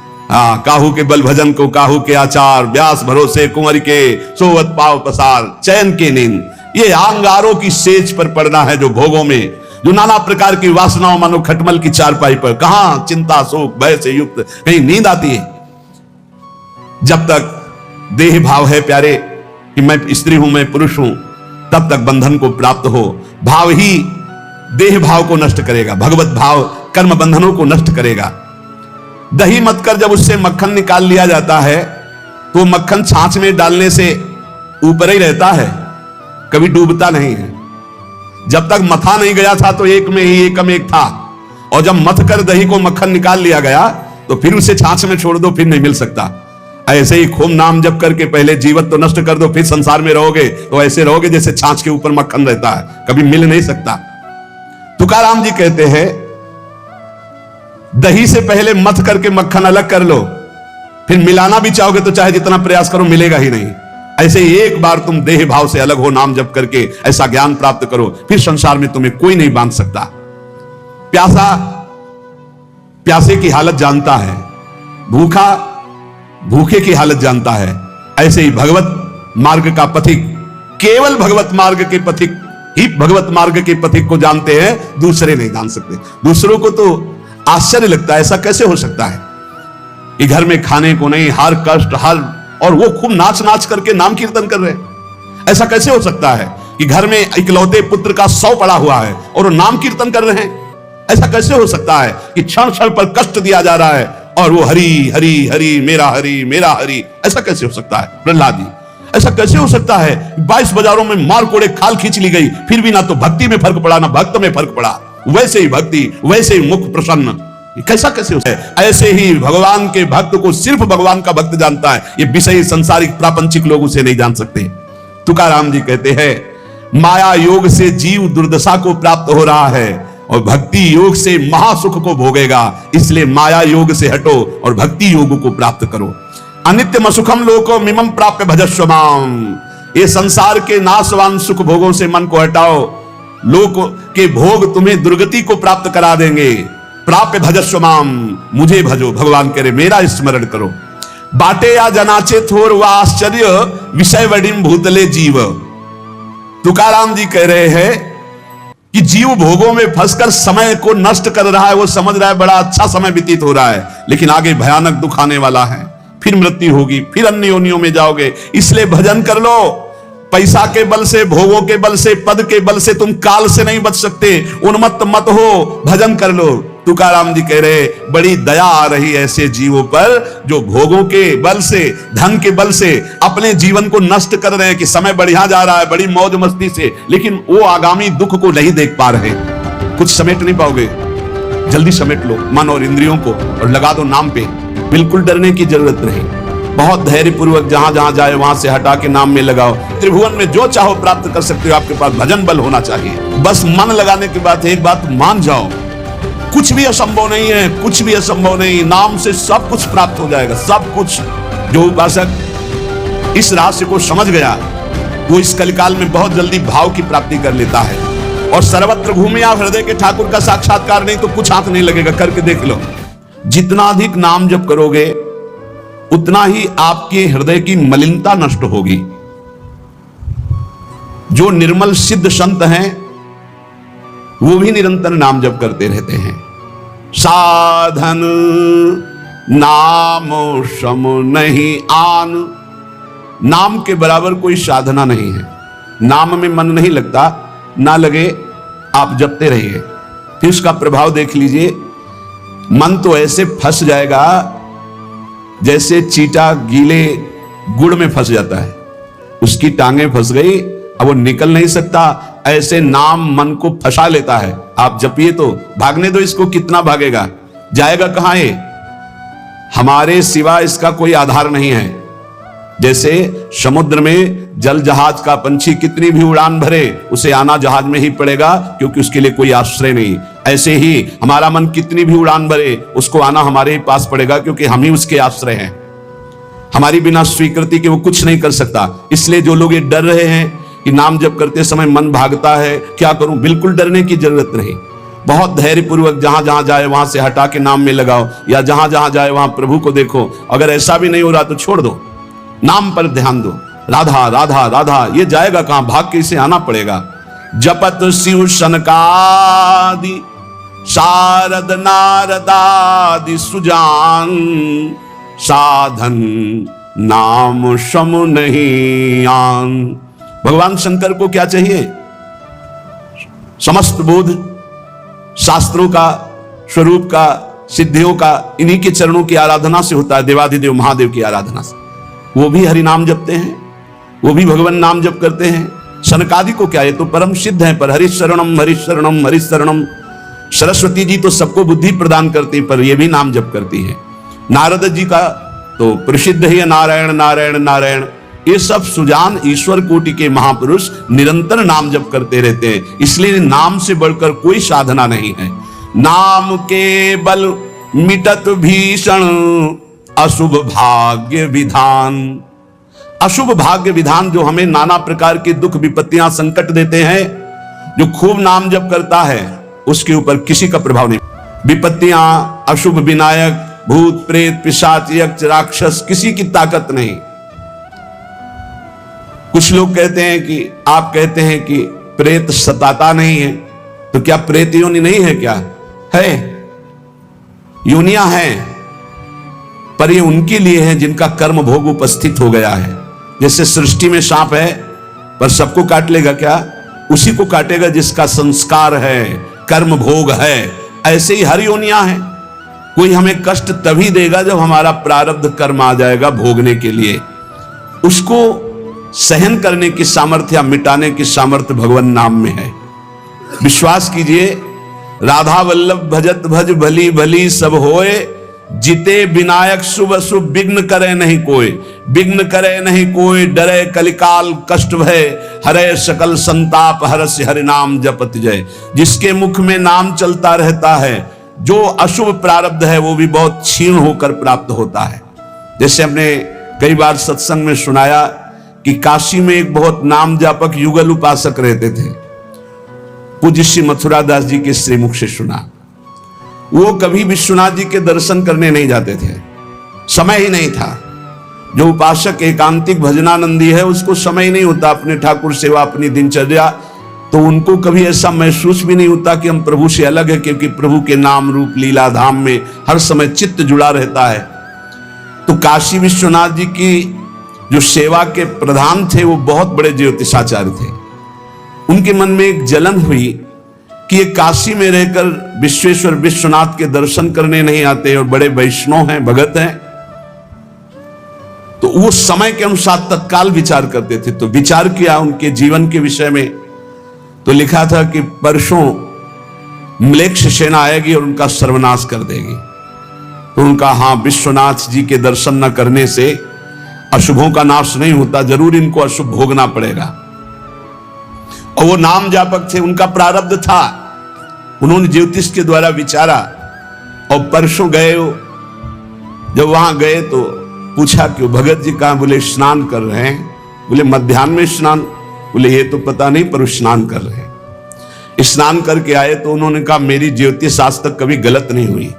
काहू के बल भजन को काहू के आचार, व्यास भरोसे कुंवर के सोवत पाव पसार। चैन की नींद ये अंगारों की सेज पर पड़ना है, जो भोगों में, जो नाना प्रकार की वासनाओं, मानो खटमल की चारपाई पर। कहां चिंता शोक भय से युक्त कहीं नींद आती है? जब तक देह भाव है प्यारे कि मैं स्त्री हूं, मैं पुरुष हूं, तब तक बंधन को प्राप्त हो। भाव ही देह भाव को नष्ट करेगा, भगवत भाव कर्म बंधनों को नष्ट करेगा। दही मत कर जब उससे मक्खन निकाल लिया जाता है, तो मक्खन छाछ में डालने से ऊपर ही रहता है, कभी डूबता नहीं है। जब तक मथा नहीं गया था तो एक में ही एकम एक था, और जब मथ कर दही को मक्खन निकाल लिया गया तो फिर उसे छाछ में छोड़ दो, फिर नहीं मिल सकता। ऐसे ही खूब नाम जप करके पहले जीवत तो नष्ट कर दो, फिर संसार में रहोगे तो ऐसे रहोगे जैसे छाछ के ऊपर मक्खन रहता है, कभी मिल नहीं सकता। तुकाराम जी कहते हैं, दही से पहले मथ करके मक्खन अलग कर लो, फिर मिलाना भी चाहोगे तो चाहे जितना प्रयास करो मिलेगा ही नहीं। ऐसे ही एक बार तुम देह भाव से अलग हो, नाम जप करके ऐसा ज्ञान प्राप्त करो, फिर संसार में तुम्हें कोई नहीं बांध सकता। प्यासा प्यासे की हालत जानता है, भूखा भूखे की हालत जानता है। ऐसे ही भगवत मार्ग का पथिक, केवल भगवत मार्ग के पथिक ही भगवत मार्ग के पथिक को जानते हैं, दूसरे नहीं जान सकते। दूसरों को तो आश्चर्य लगता है, ऐसा कैसे हो सकता है कि घर में खाने को नहीं, हर कष्ट हर, और वो खूब नाच नाच करके नाम कीर्तन कर रहे हैं। ऐसा कैसे हो सकता है कि घर में इकलौते पुत्र का 100 पड़ा हुआ है और वो नाम कीर्तन कर रहे हैं? ऐसा कैसे हो सकता है कि क्षण क्षण पर कष्ट दिया जा रहा है और वो हरि हरि हरि मेरा हरि मेरा हरि? ऐसा कैसे हो सकता है प्रहलाद जी? ऐसा कैसे हो सकता है 22 बाजारों में मार कोड़े खाल खींच ली गई, फिर भी ना तो भक्ति में फर्क पड़ा ना भक्त में फर्क पड़ा? वैसे ही भक्ति, वैसे ही मुख प्रसन्न, कैसा कैसे होता है? ऐसे ही भगवान के भक्त को सिर्फ भगवान का भक्त जानता है, ये विषयी सांसारिक प्रापंचिक लोग उसे नहीं जान सकते। तुकाराम जी कहते हैं, माया योग से जीव दुर्दशा को प्राप्त हो रहा है और भक्ति योग से महासुख को भोगेगा। इसलिए माया योग से हटो और भक्ति योग को प्राप्त करो। अनित्यम सुखम लोको मिमम प्राप्य भजस्व माम। ये संसार के नाशवान सुख भोगों से मन को हटाओ, लोक के भोग तुम्हें दुर्गति को प्राप्त करा देंगे। प्राप्य भजस्व माम, मुझे भजो, भगवान कह रहे मेरा स्मरण करो। बाटे या जनाचे थोर व आश्चर्य विषय वडिम भूतले जीव। तुकाराम जी कह रहे हैं कि जीव भोगों में फंसकर समय को नष्ट कर रहा है। वो समझ रहा है बड़ा अच्छा समय व्यतीत हो रहा है, लेकिन आगे भयानक दुख आने वाला है, फिर मृत्यु होगी, फिर अन्य योनियों में जाओगे। इसलिए भजन कर लो। पैसा के बल से, भोगों के बल से, पद के बल से तुम काल से नहीं बच सकते। उन्मत्त मत हो, भजन कर लो। तुकाराम जी कह रहे बड़ी दया आ रही ऐसे जीवों पर जो भोगों के बल से, धन के बल से अपने जीवन को नष्ट कर रहे हैं कि समय बढ़िया जा रहा है बड़ी मौज मस्ती से, लेकिन वो आगामी दुख को नहीं देख पा रहे। कुछ समेट नहीं पाओगे, जल्दी समेट लो मन और इंद्रियों को और लगा दो नाम पे। बिल्कुल डरने की जरूरत नहीं, बहुत धैर्य पूर्वक जहां जहां जाए वहां से हटा के नाम में लगाओ। त्रिभुवन में जो चाहो प्राप्त कर सकते हो, आपके पास भजन बल होना चाहिए। बस मन लगाने के बाद एक बात मान जाओ, कुछ भी असंभव नहीं है, कुछ भी असंभव नहीं। नाम से सब कुछ प्राप्त हो जाएगा, सब कुछ। जो उपासक इस रहस्य को समझ गया वो इस कलिकाल में बहुत जल्दी भाव की प्राप्ति कर लेता है। और सर्वत्र घूमे आप हृदय के ठाकुर का साक्षात्कार नहीं तो कुछ हाथ नहीं लगेगा, करके देख लो। जितना अधिक नाम जप करोगे उतना ही आपके हृदय की मलिनता नष्ट होगी। जो निर्मल सिद्ध संत हैं वो भी निरंतर नाम जप करते रहते हैं। साधन नाम सम नहीं आन। नाम के बराबर कोई साधना नहीं है। नाम में मन नहीं लगता, ना लगे आप जपते रहिए, फिर उसका प्रभाव देख लीजिए। मन तो ऐसे फंस जाएगा जैसे चींटा गीले गुड़ में फंस जाता है, उसकी टांगें फंस गई, अब वो निकल नहीं सकता। ऐसे नाम मन को फंसा लेता है। आप जपिए तो भागने दो इसको, कितना भागेगा, जाएगा कहां ये? हमारे सिवा इसका कोई आधार नहीं है। जैसे समुद्र में जल जहाज का पंछी कितनी भी उड़ान भरे, उसे आना जहाज में ही पड़ेगा, क्योंकि उसके लिए कोई आश्रय नहीं। ऐसे ही हमारा मन कितनी भी उड़ान भरे, उसको आना हमारे ही पास पड़ेगा, क्योंकि हम ही उसके आश्रय हैं। हमारी बिना स्वीकृति के वो कुछ नहीं कर सकता। इसलिए जो लोग ये डर रहे हैं कि नाम जप करते समय मन भागता है, क्या करूं, बिल्कुल डरने की जरूरत नहीं। बहुत धैर्यपूर्वक जहां जहां जाए वहां से हटा के नाम में लगाओ, या जहां जहां जाए वहां प्रभु को देखो। अगर ऐसा भी नहीं हो रहा तो छोड़ दो, नाम पर ध्यान दो। राधा राधा राधा, ये जाएगा कहां, भाग के इसे आना पड़ेगा। जपत शिव सनकादि शारद नारदादि सुजान, साधन नाम सम नहीं आन। भगवान शंकर को क्या चाहिए? समस्त बोध शास्त्रों का, स्वरूप का, सिद्धियों का इन्हीं के चरणों की आराधना से होता है, देवाधिदेव महादेव की आराधना से। वो भी हरि नाम जपते हैं, वो भी भगवान नाम जप करते हैं। सनकादि को क्या, ये तो परम सिद्ध है, पर हरिशरणम हरिशरणम हरिशरणम। सरस्वती जी तो सबको बुद्धि प्रदान करती, पर ये भी नाम जप करती है। नारद जी का तो प्रसिद्ध है नारायण नारायण नारायण। ये सब सुजान ईश्वर कोटि के महापुरुष निरंतर नाम जप करते रहते हैं। इसलिए नाम से बढ़कर कोई साधना नहीं है। नाम के बल मिटत भीषण अशुभ भाग्य विधान। अशुभ भाग्य विधान जो हमें नाना प्रकार के दुख विपत्तियां संकट देते हैं, जो खूब नाम जप करता है उसके ऊपर किसी का प्रभाव नहीं। विपत्तियां, अशुभ विनायक, भूत प्रेत पिशाच यक्ष राक्षस, किसी की ताकत नहीं। कुछ लोग कहते हैं कि, आप कहते हैं कि प्रेत सताता नहीं है, तो क्या प्रेत योनि नहीं है? क्या है? योनियां हैं, पर ये उनके लिए है जिनका कर्म भोग उपस्थित हो गया है। जैसे सृष्टि में सांप है, पर सबको काट लेगा क्या? उसी को काटेगा जिसका संस्कार है, कर्म भोग है। ऐसे ही हर योनियां हैं। कोई हमें कष्ट तभी देगा जब हमारा प्रारब्ध कर्म आ जाएगा भोगने के लिए। उसको सहन करने की सामर्थ्य, मिटाने की सामर्थ्य भगवान नाम में है। विश्वास कीजिए, राधा वल्लभ भजत भज भली भली सब होए, जिते विनायक शुभ शुभ विघ्न करे नहीं कोई। विघ्न करे नहीं कोई, डरे कलिकाल कष्ट भय, हरे सकल संताप हरस्य हरि नाम जपत जय। जिसके मुख में नाम चलता रहता है, जो अशुभ प्रारब्ध है वो भी बहुत क्षीण होकर प्राप्त होता है। जैसे हमने कई बार सत्संग में सुनाया कि काशी में एक बहुत नाम जापक युगल उपासक रहते थे। पूज्य श्री मथुरा दास जी के श्रीमुख से सुना। वो कभी विश्वनाथ जी के दर्शन करने नहीं जाते थे, समय ही नहीं था। जो उपासक एकांतिक भजनानंदी है, उसको समय नहीं होता अपने ठाकुर सेवा, अपनी दिनचर्या, तो उनको कभी ऐसा महसूस भी नहीं होता कि हम प्रभु से अलग है, क्योंकि प्रभु के नाम रूप लीला धाम में हर समय चित्त जुड़ा रहता है। तो काशी विश्वनाथ जी की जो सेवा के प्रधान थे, वो बहुत बड़े ज्योतिषाचार्य थे। उनके मन में एक जलन हुई कि ये काशी में रहकर विश्वेश्वर विश्वनाथ के दर्शन करने नहीं आते, और बड़े वैष्णव हैं, भगत हैं। तो वो समय के अनुसार तत्काल विचार करते थे। तो विचार किया उनके जीवन के विषय में, तो लिखा था कि परसों म्लेच्छ सेना आएगी और उनका सर्वनाश कर देगी। तो उनका, हाँ, विश्वनाथ जी के दर्शन न करने से अशुभों का नाश नहीं होता, जरूर इनको अशुभ भोगना पड़ेगा। और वो नाम जापक थे, उनका प्रारब्ध था। उन्होंने ज्योतिष के द्वारा विचारा, और परसों गए। जब वहां गए तो पूछा कि भगत जी कहां? बोले स्नान कर रहे हैं। बोले मध्याह्न में स्नान? बोले ये तो पता नहीं, पर स्नान कर रहे हैं। स्नान करके आए तो उन्होंने कहा, मेरी ज्योतिष आज तक कभी गलत नहीं हुई।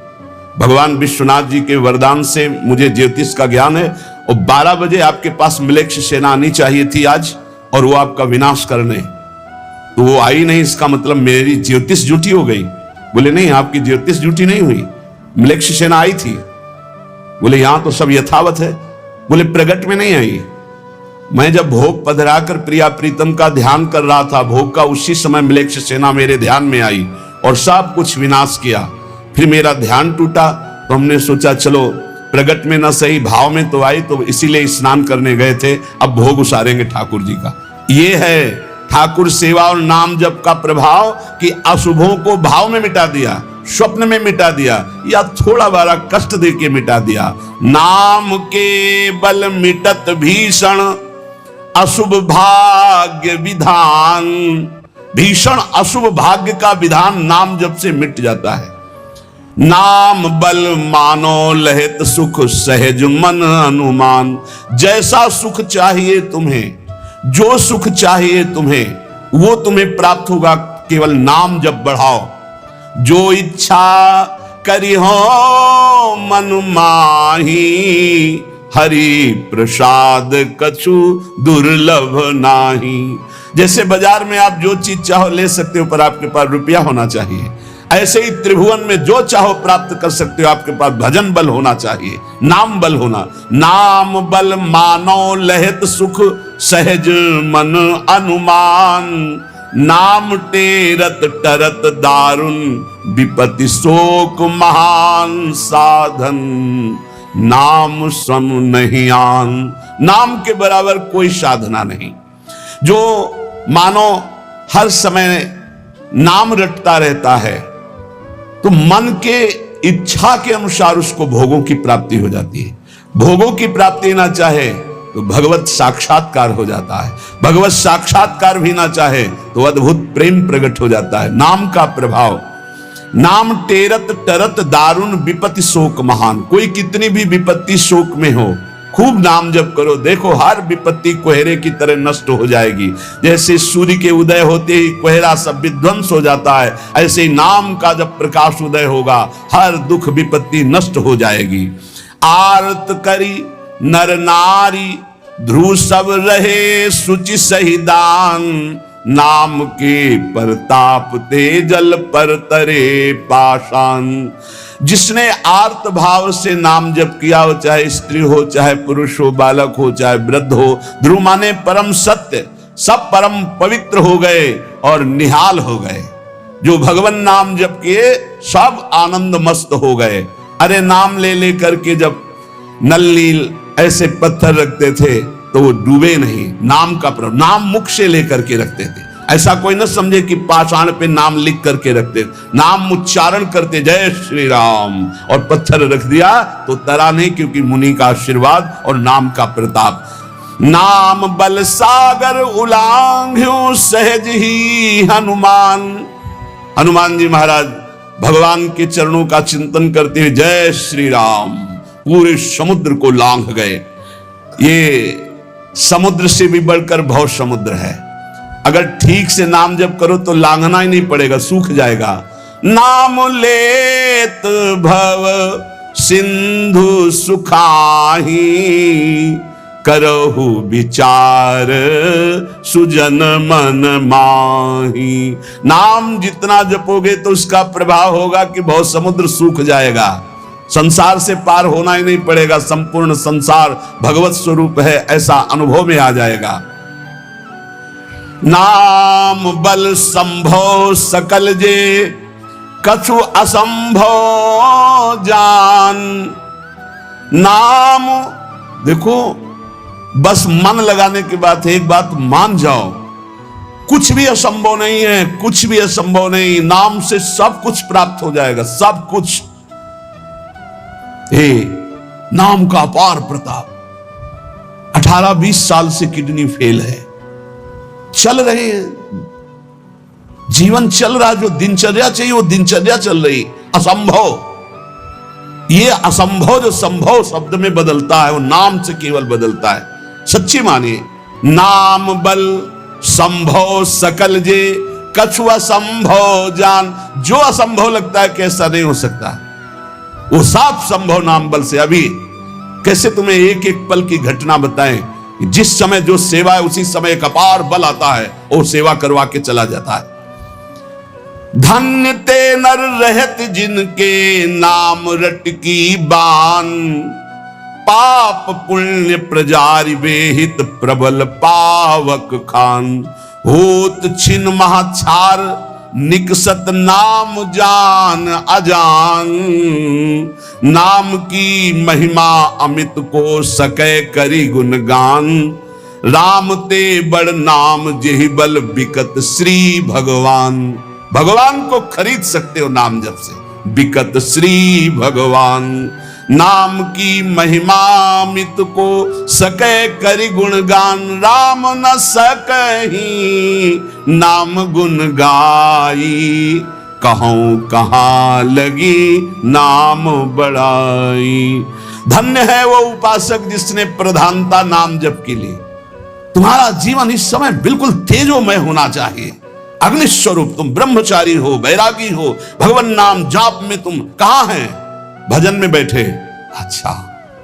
भगवान विश्वनाथ जी के वरदान से मुझे ज्योतिष का ज्ञान है, और 12 बजे आपके पास म्लेच्छ सेना आनी चाहिए थी आज, और वो आपका विनाश करने, तो वो आई नहीं। इसका मतलब मेरी ज्योतिष झूठी हो गई? बोले नहीं, आपकी ज्योतिष झूठी नहीं हुई, म्लेच्छ सेना आई थी। बोले यहां तो सब यथावत है। बोले प्रगट में नहीं आई, मैं जब भोग पधराकर प्रिया प्रीतम का ध्यान कर रहा था भोग का, उसी समय म्लेच्छ सेना मेरे ध्यान में आई और सब कुछ विनाश किया। फिर मेरा ध्यान टूटा तो हमने सोचा चलो प्रगट में न सही भाव में तो आई, तो इसीलिए स्नान करने गए थे, अब भोग उसारेंगे ठाकुर जी का। ये है ठाकुर सेवा और नाम जप का प्रभाव कि अशुभों को भाव में मिटा दिया, स्वप्न में मिटा दिया या थोड़ा बारा कष्ट दे के मिटा दिया। नाम के बल मिटत भीषण अशुभ भाग्य विधान, भीषण अशुभ भाग्य का विधान नाम जप से मिट जाता है। नाम बल मानो लहित सुख सहज मन अनुमान, जैसा सुख चाहिए तुम्हें, जो सुख चाहिए तुम्हें वो तुम्हें प्राप्त होगा, केवल नाम जब बढ़ाओ। जो इच्छा करी हो मन माही, हरि प्रसाद कछु दुर्लभ नाही। जैसे बाजार में आप जो चीज चाहो ले सकते हो, पर आपके पास रुपया होना चाहिए। ऐसे ही त्रिभुवन में जो चाहो प्राप्त कर सकते हो, आपके पास भजन बल होना चाहिए, नाम बल होना। नाम बल मानो लहित सुख सहज मन अनुमान, नाम टेरत टरत दारुण विपत्ति शोक महान साधन, नाम सम नहीं आन। नाम के बराबर कोई साधना नहीं। जो मानो हर समय नाम रटता रहता है तो मन के इच्छा के अनुसार उसको भोगों की प्राप्ति हो जाती है। भोगों की प्राप्ति ना चाहे तो भगवत साक्षात्कार हो जाता है, भगवत साक्षात्कार भी ना चाहे तो अद्भुत प्रेम प्रकट हो जाता है। नाम का प्रभाव। नाम टेरत टरत दारुण विपत्ति शोक महान। कोई कितनी भी विपत्ति शोक में हो, खूब नाम जप करो, देखो हर विपत्ति कोहरे की तरह नष्ट हो जाएगी। जैसे सूर्य के उदय होते ही कोहरा सब विध्वंस हो जाता है, ऐसे ही नाम का जब प्रकाश उदय होगा हर दुख विपत्ति नष्ट हो जाएगी। आरत करी नर नारी ध्रुव सब रहे सुचि सही दान, नाम के परताप ते जल पर तरे पाषाण। जिसने आर्त भाव से नाम जप किया हो, चाहे स्त्री हो चाहे पुरुष हो, बालक हो चाहे वृद्ध हो, ध्रुव माने परम सत्य, सब परम पवित्र हो गए और निहाल हो गए। जो भगवान नाम जप किए सब आनंद मस्त हो गए। अरे नाम ले ले करके जब नल ऐसे पत्थर रखते थे तो वो डूबे नहीं, नाम का प्रभाव, नाम मुख से लेकर के रखते थे। ऐसा कोई न समझे कि पाषाण पे नाम लिख करके रखते, नाम उच्चारण करते जय श्री राम और पत्थर रख दिया तो तरा नहीं, क्योंकि मुनि का आशीर्वाद और नाम का प्रताप। नाम बल सागर उलांघ्यो सहज ही हनुमान। हनुमान जी महाराज भगवान के चरणों का चिंतन करते हुए जय श्री राम पूरे समुद्र को लांघ गए। ये समुद्र से भी बढ़कर भव समुद्र है। अगर ठीक से नाम जप करो तो लांघना ही नहीं पड़ेगा, सूख जाएगा। नाम लेत भव सिंधु सुखाही, करहु विचार सुजन मन माही। नाम जितना जपोगे तो उसका प्रभाव होगा कि भव समुद्र सूख जाएगा, संसार से पार होना ही नहीं पड़ेगा, संपूर्ण संसार भगवत स्वरूप है ऐसा अनुभव में आ जाएगा। नाम बल संभव सकल जे, कछु असंभव जान। नाम देखो, बस मन लगाने के बाद एक बात मान जाओ, कुछ भी असंभव नहीं है, कुछ भी असंभव नहीं। नाम से सब कुछ प्राप्त हो जाएगा, सब कुछ। नाम का अपार प्रताप। 18-20 साल से किडनी फेल है, चल रहे हैं, जीवन चल रहा, जो दिनचर्या चाहिए वो दिनचर्या चल रही। असंभव, ये असंभव जो संभव शब्द में बदलता है वो नाम से केवल बदलता है। सच्ची मानिए, नाम बल संभव सकल जे, कछु असंभव जान। जो असंभव लगता है कैसा नहीं हो सकता, वो साफ संभव नाम बल से। अभी कैसे तुम्हें एक एक पल की घटना बताएं, जिस समय जो सेवा है उसी समय एक अपार बल आता है और सेवा करवा के चला जाता है। धन्य ते नर रहत जिनके नाम रट की बान, पाप पुण्य प्रजारि वेहित प्रबल पावक खान। होत छिन महाछार निकसत नाम जान अजान। नाम की महिमा अमित को सकै करी गुणगान। राम ते बड़ नाम जेहि बल बिकत श्री भगवान। भगवान को खरीद सकते हो नाम जप से, बिकत श्री भगवान। नाम की महिमा मित को सकै करि गुणगान। राम न सकहि नाम गुण गाई। कहूं कहां लगी नाम बड़ाई। धन्य है वो उपासक जिसने प्रधानता नाम जप के लिए। तुम्हारा जीवन इस समय बिल्कुल तेजोमय होना चाहिए। अग्नि स्वरूप तुम ब्रह्मचारी हो, बैरागी हो, भगवान नाम जाप में तुम कहां हैं? भजन में बैठे, अच्छा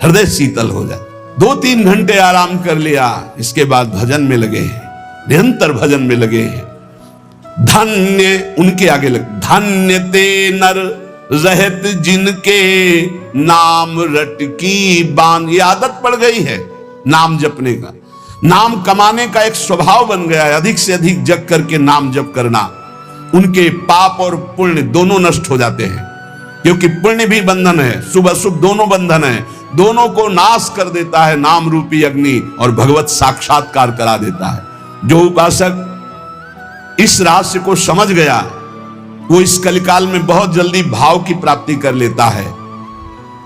हृदय शीतल हो जाए। 2-3 घंटे आराम कर लिया, इसके बाद भजन में लगे, निरंतर भजन में लगे। धन्य उनके आगे लग, धन्य ते नर रहत जिनके नाम रट की बान। ये आदत पड़ गई है नाम जपने का, नाम कमाने का एक स्वभाव बन गया है। अधिक से अधिक जग करके नाम जप करना, उनके पाप और पुण्य दोनों नष्ट हो जाते हैं, क्योंकि पुण्य भी बंधन है, शुभ अशुभ दोनों बंधन है। दोनों को नाश कर देता है नाम रूपी अग्नि, और भगवत साक्षात्कार करा देता है। जो उपासक इस रहस्य को समझ गया, वो इस कलिकाल में बहुत जल्दी भाव की प्राप्ति कर लेता है।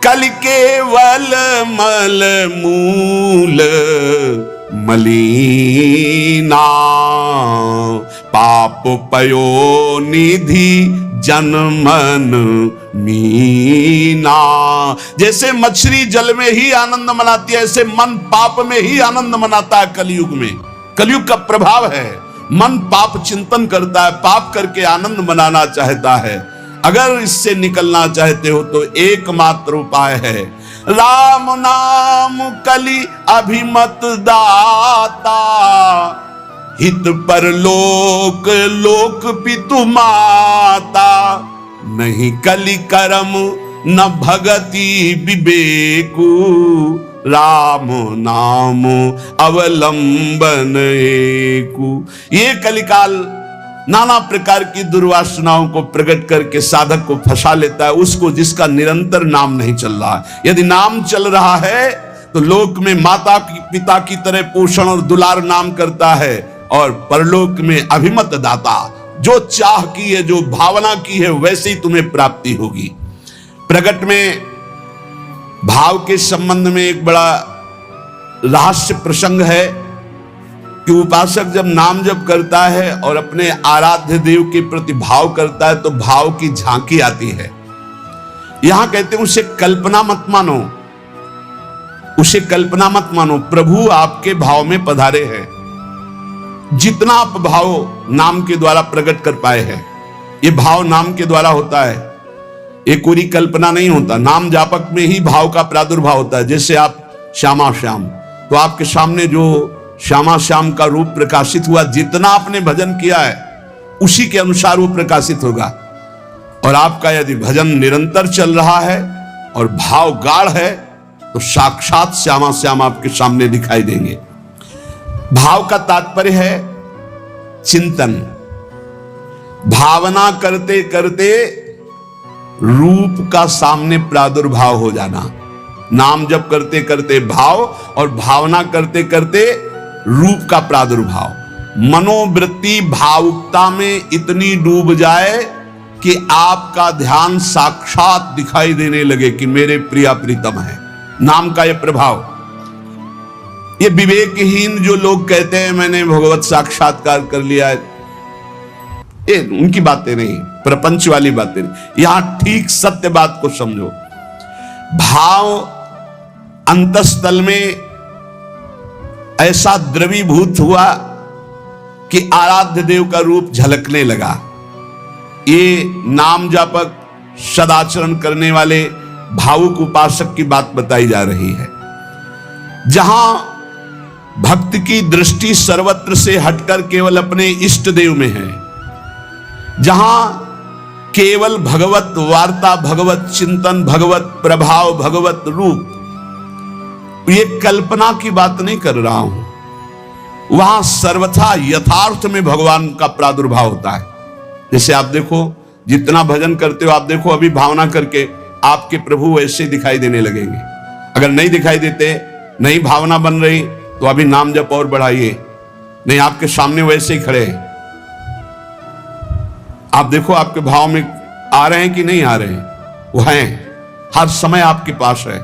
कल केवल मल मूल मलीना। पाप पयो निधि जनमन मीना। जैसे मछली जल में ही आनंद मनाती है, ऐसे मन पाप में ही आनंद मनाता है। कलयुग में, कलयुग का प्रभाव है, मन पाप चिंतन करता है, पाप करके आनंद मनाना चाहता है। अगर इससे निकलना चाहते हो तो एकमात्र उपाय है राम नाम कलि अभिमत दाता। हित पर लोक लोक पितु माता। नहीं कलि करम न भगति विवेकु। राम नाम अवलंबन एकु। ये कलिकाल नाना प्रकार की दुर्वासनाओं को प्रकट करके साधक को फंसा लेता है, उसको जिसका निरंतर नाम नहीं चल रहा। यदि नाम चल रहा है तो लोक में माता पिता की तरह पोषण और दुलार नाम करता है, और परलोक में अभिमत दाता। जो चाह की है, जो भावना की है, वैसे ही तुम्हें प्राप्ति होगी। प्रकट में भाव के संबंध में एक बड़ा रहस्य प्रसंग है कि उपासक जब नाम जप करता है और अपने आराध्य देव के प्रति भाव करता है तो भाव की झांकी आती है। यहां कहते हैं उसे कल्पना मत मानो, उसे कल्पना मत मानो। प्रभु आपके भाव में पधारे हैं। जितना आप भाव नाम के द्वारा प्रकट कर पाए हैं, ये भाव नाम के द्वारा होता है, ये कोई कल्पना नहीं होता। नाम जापक में ही भाव का प्रादुर्भाव होता है। जैसे आप श्यामा श्याम, तो आपके सामने जो श्यामा श्याम का रूप प्रकाशित हुआ, जितना आपने भजन किया है उसी के अनुसार वो प्रकाशित होगा। और आपका यदि भजन निरंतर चल रहा है और भाव गाढ़ है तो साक्षात श्यामा श्याम आपके सामने दिखाई देंगे। भाव का तात्पर्य है चिंतन। भावना करते करते रूप का सामने प्रादुर्भाव हो जाना। नाम जप करते करते भाव, और भावना करते करते रूप का प्रादुर्भाव। मनोवृत्ति भावुकता में इतनी डूब जाए कि आपका ध्यान साक्षात दिखाई देने लगे कि मेरे प्रिया प्रीतम है। नाम का यह प्रभाव। ये विवेकहीन जो लोग कहते हैं मैंने भगवत साक्षात्कार कर लिया है, ये उनकी बातें नहीं, प्रपंच वाली बातें नहीं। यहां ठीक सत्य बात को समझो। भाव अंतस्थल में ऐसा द्रवीभूत हुआ कि आराध्य देव का रूप झलकने लगा। ये नाम जापक सदाचरण करने वाले भावुक उपासक की बात बताई जा रही है। जहां भक्त की दृष्टि सर्वत्र से हटकर केवल अपने इष्ट देव में है, जहां केवल भगवत वार्ता, भगवत चिंतन, भगवत प्रभाव, भगवत रूप, ये कल्पना की बात नहीं कर रहा हूं, वहां सर्वथा यथार्थ में भगवान का प्रादुर्भाव होता है। जैसे आप देखो, जितना भजन करते हो, आप देखो अभी भावना करके आपके प्रभु वैसे दिखाई देने लगेंगे। अगर नहीं दिखाई देते, नहीं भावना बन रही, तो अभी नाम जप और बढ़ाइए, नहीं आपके सामने वैसे ही खड़े हैं। आप देखो आपके भाव में आ रहे हैं कि नहीं आ रहे हैं, वो हैं, हर समय आपके पास है।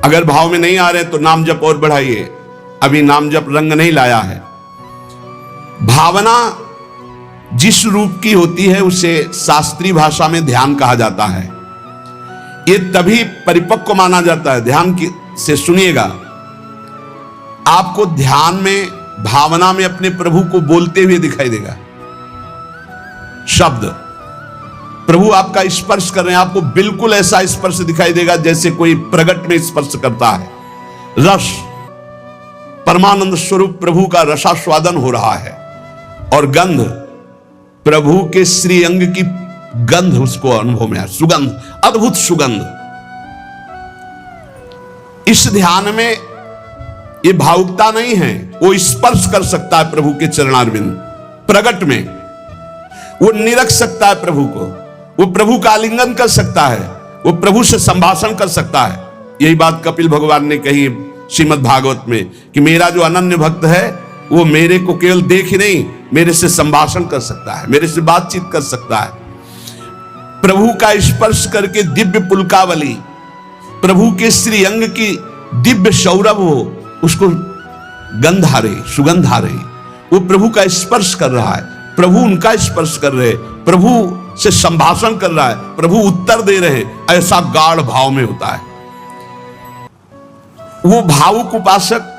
अगर भाव में नहीं आ रहे तो नाम जप और बढ़ाइए, अभी नाम जप रंग नहीं लाया है। भावना जिस रूप की होती है उसे शास्त्रीय भाषा में ध्यान कहा जाता है। ये तभी परिपक्व माना जाता है। ध्यान से सुनिएगा, आपको ध्यान में, भावना में अपने प्रभु को बोलते हुए दिखाई देगा। शब्द प्रभु आपका स्पर्श कर रहे हैं, आपको बिल्कुल ऐसा स्पर्श दिखाई देगा जैसे कोई प्रगट में स्पर्श करता है। रस, परमानंद स्वरूप प्रभु का रसास्वादन हो रहा है। और गंध, प्रभु के श्री अंग की गंध उसको अनुभव में है, सुगंध, अद्भुत सुगंध। इस ध्यान में ये भावुकता नहीं है, वो स्पर्श कर सकता है प्रभु के चरणारविंद। प्रगट में वो निरख सकता है प्रभु को, वो प्रभु का आलिंगन कर सकता है, वो प्रभु से संभाषण कर सकता है। यही बात कपिल भगवान ने कही श्रीमद् भागवत में कि मेरा जो अनन्य भक्त है वो मेरे को केवल देख ही नहीं, मेरे से संभाषण कर सकता है, मेरे से बातचीत कर सकता है। प्रभु का स्पर्श करके दिव्य पुलकावली, प्रभु के श्री अंग की दिव्य सौरभ हो, उसको गंध आ रही, सुगंध आ रही, वो प्रभु का स्पर्श कर रहा है, प्रभु उनका स्पर्श कर रहे, प्रभु से संभाषण कर रहा है, प्रभु उत्तर दे रहे हैं। ऐसा गाढ़ भाव में होता है। वो भावुक उपासक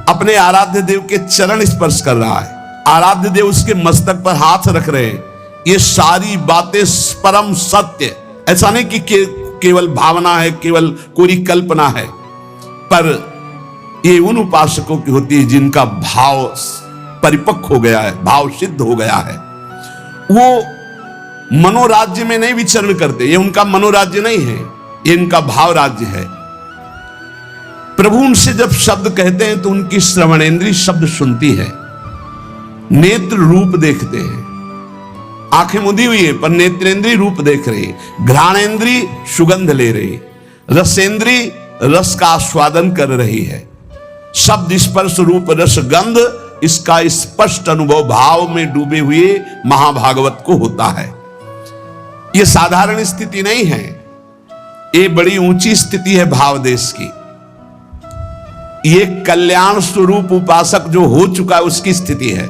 अपने आराध्य देव के चरण स्पर्श कर रहा है, आराध्य देव उसके मस्तक पर हाथ रख रहे हैं। ये सारी बातें परम सत्य, ऐसा नहीं कि केवल भावना है, केवल कोई कल्पना है, पर ये उन उपासकों की होती है जिनका भाव परिपक्व हो गया है, भाव सिद्ध हो गया है। वो मनोराज्य में नहीं विचरण करते, ये उनका मनोराज्य नहीं है, ये इनका भाव राज्य है। प्रभु उनसे जब शब्द कहते हैं तो उनकी श्रवणेंद्री शब्द सुनती है, नेत्र रूप देखते हैं, आंखें मुदी हुई है पर नेत्रेंद्री रूप देख रही है, घ्राणेंद्री सुगंध ले रही, रसेंद्री रस का आस्वादन कर रही है। शब्द स्पर्श रूप रस गंध, इसका स्पष्ट अनुभव भाव में डूबे हुए महाभागवत को होता है। यह साधारण स्थिति नहीं है, ये बड़ी ऊंची स्थिति है भाव देश की। ये कल्याण स्वरूप उपासक जो हो चुका है उसकी स्थिति है,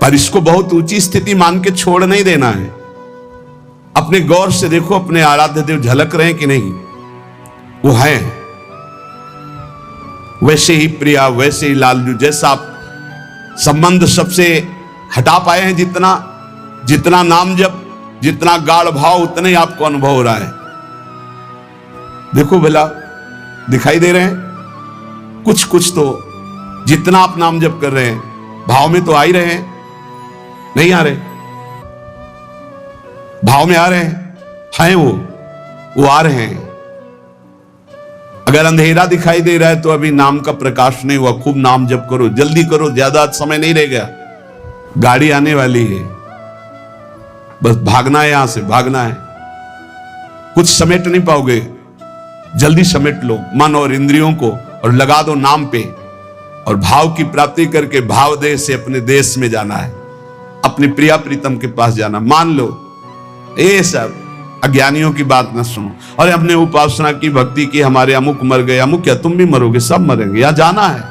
पर इसको बहुत ऊंची स्थिति मान के छोड़ नहीं देना है। अपने गौर से देखो, अपने आराध्य देव झलक रहे हैं कि नहीं? वो है वैसे ही प्रिया, वैसे ही लालजू, जैसा आप संबंध सबसे हटा पाए हैं, जितना नाम जप, जितना गाढ़ भाव, उतना ही आपको अनुभव हो रहा है। देखो भला, दिखाई दे रहे हैं कुछ कुछ तो, जितना आप नाम जप कर रहे हैं भाव में तो आ ही रहे हैं, नहीं आ रहे? भाव में आ रहे हैं वो आ रहे हैं। अगर अंधेरा दिखाई दे रहा है तो अभी नाम का प्रकाश नहीं हुआ। खूब नाम जप करो, जल्दी करो, ज्यादा समय नहीं रह गया, गाड़ी आने वाली है, बस भागना है, यहां से भागना है। कुछ समेट नहीं पाओगे, जल्दी समेट लो मन और इंद्रियों को और लगा दो नाम पे, और भाव की प्राप्ति करके भाव देश से अपने देश में जाना है, अपने प्रिया प्रीतम के पास जाना। मान लो ये सब अज्ञानियों की बात न सुनो। और हमने उपासना की, भक्ति की, हमारे अमुक मर गए, अमुक क्या, तुम भी मरोगे, सब मरेंगे। यहाँ जाना है,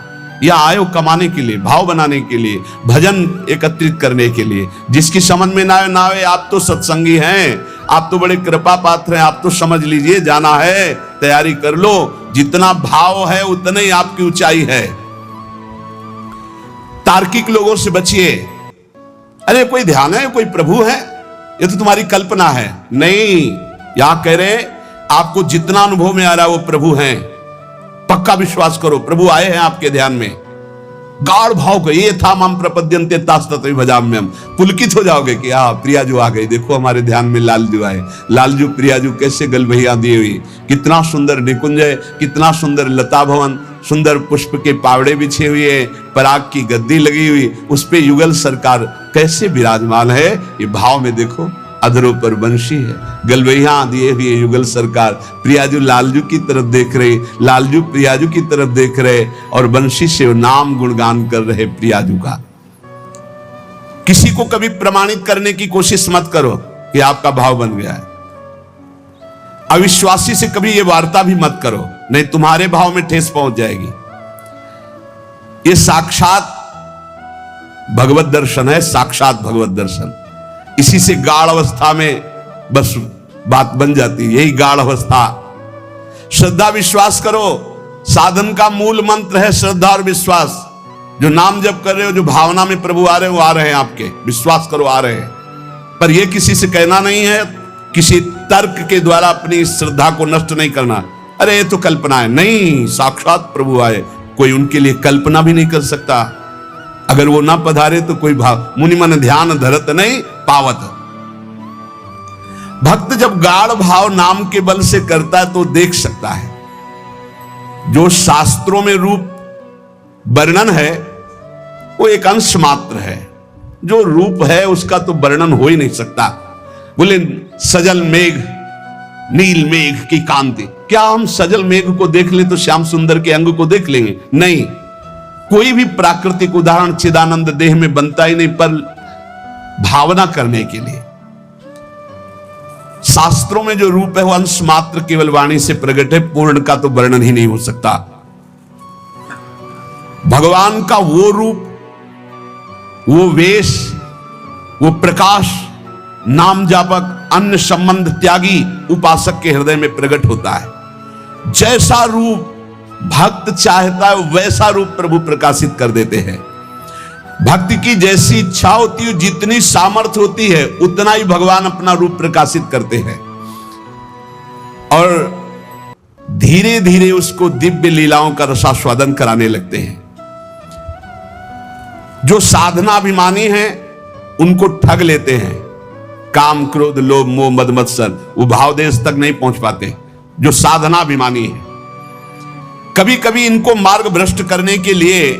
यहाँ आए हो कमाने के लिए, भाव बनाने के लिए, भजन एकत्रित करने के लिए। जिसकी समझ में ना आए, आप तो सत्संगी हैं, आप तो बड़े कृपा पात्र हैं, आप तो समझ लीजिए, जाना है, तैयारी कर लो। जितना भाव है उतने ही आपकी ऊंचाई है। तार्किक लोगों से बचिए। अरे कोई ध्यान है, कोई प्रभु है, ये तो तुम्हारी कल्पना है। नहीं, यहां कह रहे आपको जितना अनुभव में आ रहा है वो प्रभु हैं। पक्का विश्वास करो, प्रभु आए हैं आपके ध्यान में, गाढ़ भाव को, ये था मम प्रपद्यन्ते तास्ततो भजाम्यहम्। पुलकित हो जाओगे कि हाँ प्रियाजू आ गई, देखो हमारे ध्यान में लालजू आए। लालजू प्रियाजू कैसे गलबहिया दिए हुई, कितना सुंदर निकुंज है, कितना सुंदर लता भवन, सुंदर पुष्प के पावड़े बिछे हुए, पराग की गद्दी लगी हुई, उस पे युगल सरकार कैसे विराजमान है। ये भाव में देखो, अधरों पर बंशी है, गलबैया दिए हुए युगल सरकार, प्रियाजू लालजू की तरफ देख रहे, लालजू प्रियाजू की तरफ देख रहे और बंशी से नाम गुणगान कर रहे प्रियाजू का। किसी को कभी प्रमाणित करने की कोशिश मत करो कि आपका भाव बन गया है। अविश्वासी से कभी यह वार्ता भी मत करो, नहीं तुम्हारे भाव में ठेस पहुंच जाएगी। ये साक्षात भगवत दर्शन है, साक्षात भगवत दर्शन। इसी से गाढ़ अवस्था में बस बात बन जाती है, यही गाढ़ अवस्था। श्रद्धा विश्वास करो, साधन का मूल मंत्र है श्रद्धा और विश्वास। जो नाम जप कर रहे हो, जो भावना में प्रभु आ रहे हो, आ रहे हैं आपके, विश्वास करो आ रहे हैं। पर यह किसी से कहना नहीं है, किसी तर्क के द्वारा अपनी श्रद्धा को नष्ट नहीं करना। अरे ये तो कल्पना है, नहीं, साक्षात प्रभु आए, कोई उनके लिए कल्पना भी नहीं कर सकता। अगर वो ना पधारे तो कोई भाव, मुनि मन ध्यान धरत नहीं पावत। भक्त जब गाढ़ भाव नाम के बल से करता है तो देख सकता है। जो शास्त्रों में रूप वर्णन है वो एक अंश मात्र है, जो रूप है उसका तो वर्णन हो ही नहीं सकता। बोले सजल मेघ नील मेघ की कांति, क्या हम सजल मेघ को देख लें तो श्याम सुंदर के अंग को देख लेंगे? नहीं, कोई भी प्राकृतिक उदाहरण चिदानंद देह में बनता ही नहीं, पर भावना करने के लिए। शास्त्रों में जो रूप है वो अंश मात्र केवल वाणी से प्रकट है, पूर्ण का तो वर्णन ही नहीं हो सकता। भगवान का वो रूप, वो वेश, वो प्रकाश नाम जापक अन्य संबंध त्यागी उपासक के हृदय में प्रकट होता है। जैसा रूप भक्त चाहता है वैसा रूप प्रभु प्रकाशित कर देते हैं। भक्ति की जैसी इच्छा होती है, जितनी सामर्थ्य होती है, उतना ही भगवान अपना रूप प्रकाशित करते हैं और धीरे धीरे उसको दिव्य लीलाओं का रसास्वादन कराने लगते हैं। जो साधनाभिमानी हैं उनको ठग लेते हैं। काम क्रोध लोभ मोह मद मत्सर, वो भाव देश तक नहीं पहुंच पाते। जो साधनाभिमानी है, कभी कभी इनको मार्ग भ्रष्ट करने के लिए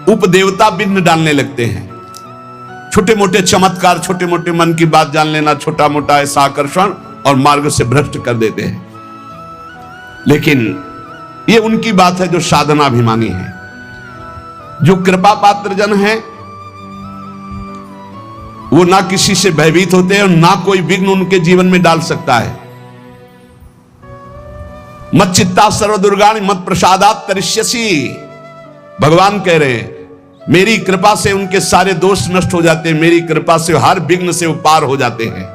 उपदेवता विघ्न डालने लगते हैं। छोटे मोटे चमत्कार, छोटे मोटे मन की बात जान लेना, छोटा मोटा ऐसा आकर्षण, और मार्ग से भ्रष्ट कर देते हैं। लेकिन ये उनकी बात है जो साधनाभिमानी है। जो कृपा पात्र जन है वो ना किसी से भयभीत होते हैं और ना कोई विघ्न उनके जीवन में डाल सकता है। मत चित्ता सर्व दुर्गाणि मत प्रसादात तरिष्यसि, भगवान कह रहे हैं मेरी कृपा से उनके सारे दोष नष्ट हो जाते हैं, मेरी कृपा से हर विघ्न से वो पार हो जाते हैं।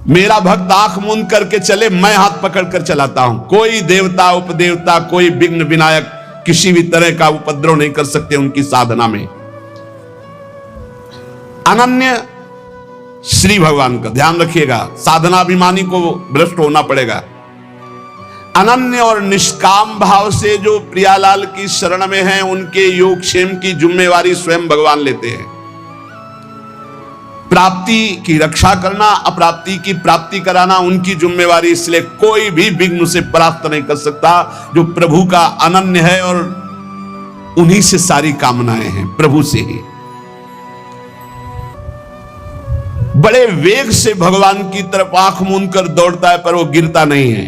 मेरा भक्त आंख मूंद करके चले, मैं हाथ पकड़ कर चलाता हूं। कोई देवता उपदेवता, कोई विघ्न विनायक किसी भी तरह का उपद्रव नहीं कर सकते उनकी साधना में। अनन्य श्री भगवान का ध्यान रखिएगा, साधनाभिमानी को भ्रष्ट होना पड़ेगा। अनन्य और निष्काम भाव से जो प्रियालाल की शरण में हैं, उनके योगक्षेम की जिम्मेवारी स्वयं भगवान लेते हैं। प्राप्ति की रक्षा करना, अप्राप्ति की प्राप्ति कराना उनकी जिम्मेवारी, इसलिए कोई भी विघ्न उसे परास्त नहीं कर सकता। जो प्रभु का अनन्य है और उन्हीं से सारी कामनाएं हैं, प्रभु से ही। बड़े वेग से भगवान की तरफ आंख मूंद कर दौड़ता है, पर वो गिरता नहीं है,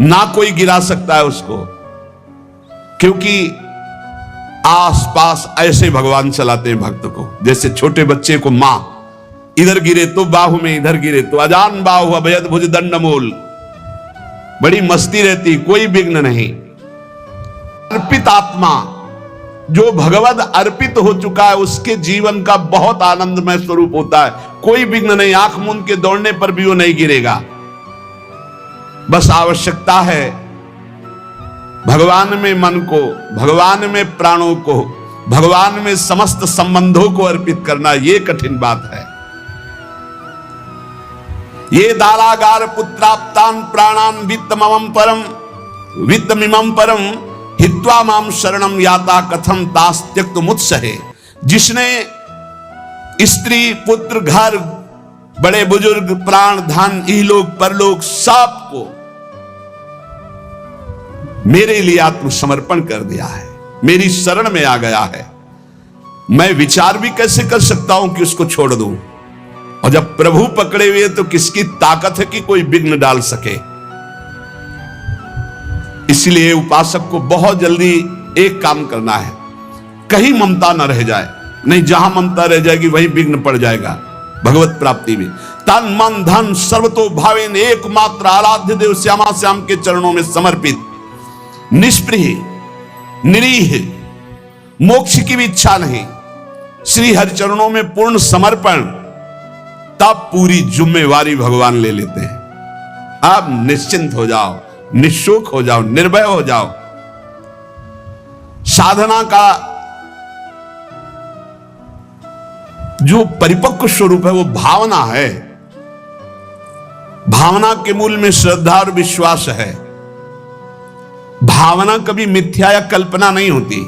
ना कोई गिरा सकता है उसको, क्योंकि आसपास ऐसे भगवान चलाते हैं भक्त को। जैसे छोटे बच्चे को मां इधर गिरे तो बाहु में, इधर गिरे तो अजान बाहु अभयद भुज दंड मूल, बड़ी मस्ती रहती, कोई विघ्न नहीं। अर्पित आत्मा जो भगवद अर्पित हो चुका है, उसके जीवन का बहुत आनंदमय स्वरूप होता है। कोई विघ्न नहीं, आंख मूंद के दौड़ने पर भी वो नहीं गिरेगा। बस आवश्यकता है भगवान में मन को, भगवान में प्राणों को, भगवान में समस्त संबंधों को अर्पित करना। ये कठिन बात है। ये दारागार पुत्राप्तान प्राणान वित्तमम परम, वित्तमिमम परम हित्वा माम शरणम याता कथम दास त्यक्त मुत्सहे। जिसने स्त्री पुत्र घर बड़े बुजुर्ग प्राण धन इहलोक परलोक सबको मेरे लिए आत्मसमर्पण कर दिया है, मेरी शरण में आ गया है, मैं विचार भी कैसे कर सकता हूं कि उसको छोड़ दूं। और जब प्रभु पकड़े हुए तो किसकी ताकत है कि कोई विघ्न डाल सके। इसलिए उपासक को बहुत जल्दी एक काम करना है, कहीं ममता न रह जाए, नहीं जहां ममता रह जाएगी वहीं विघ्न पड़ जाएगा भगवत प्राप्ति में। तन मन धन सर्वतो भावेन एकमात्र आराध्य देव श्यामा श्याम के चरणों में समर्पित, निष्प्रिय निरीह, मोक्ष की भी इच्छा नहीं, श्री हरि चरणों में पूर्ण समर्पण, तब पूरी जिम्मेवारी भगवान ले लेते हैं। अब निश्चिंत हो जाओ, निशुक हो जाओ, निर्भय हो जाओ। साधना का जो परिपक्व स्वरूप है वो भावना है। भावना के मूल में श्रद्धा और विश्वास है। भावना कभी मिथ्या या कल्पना नहीं होती।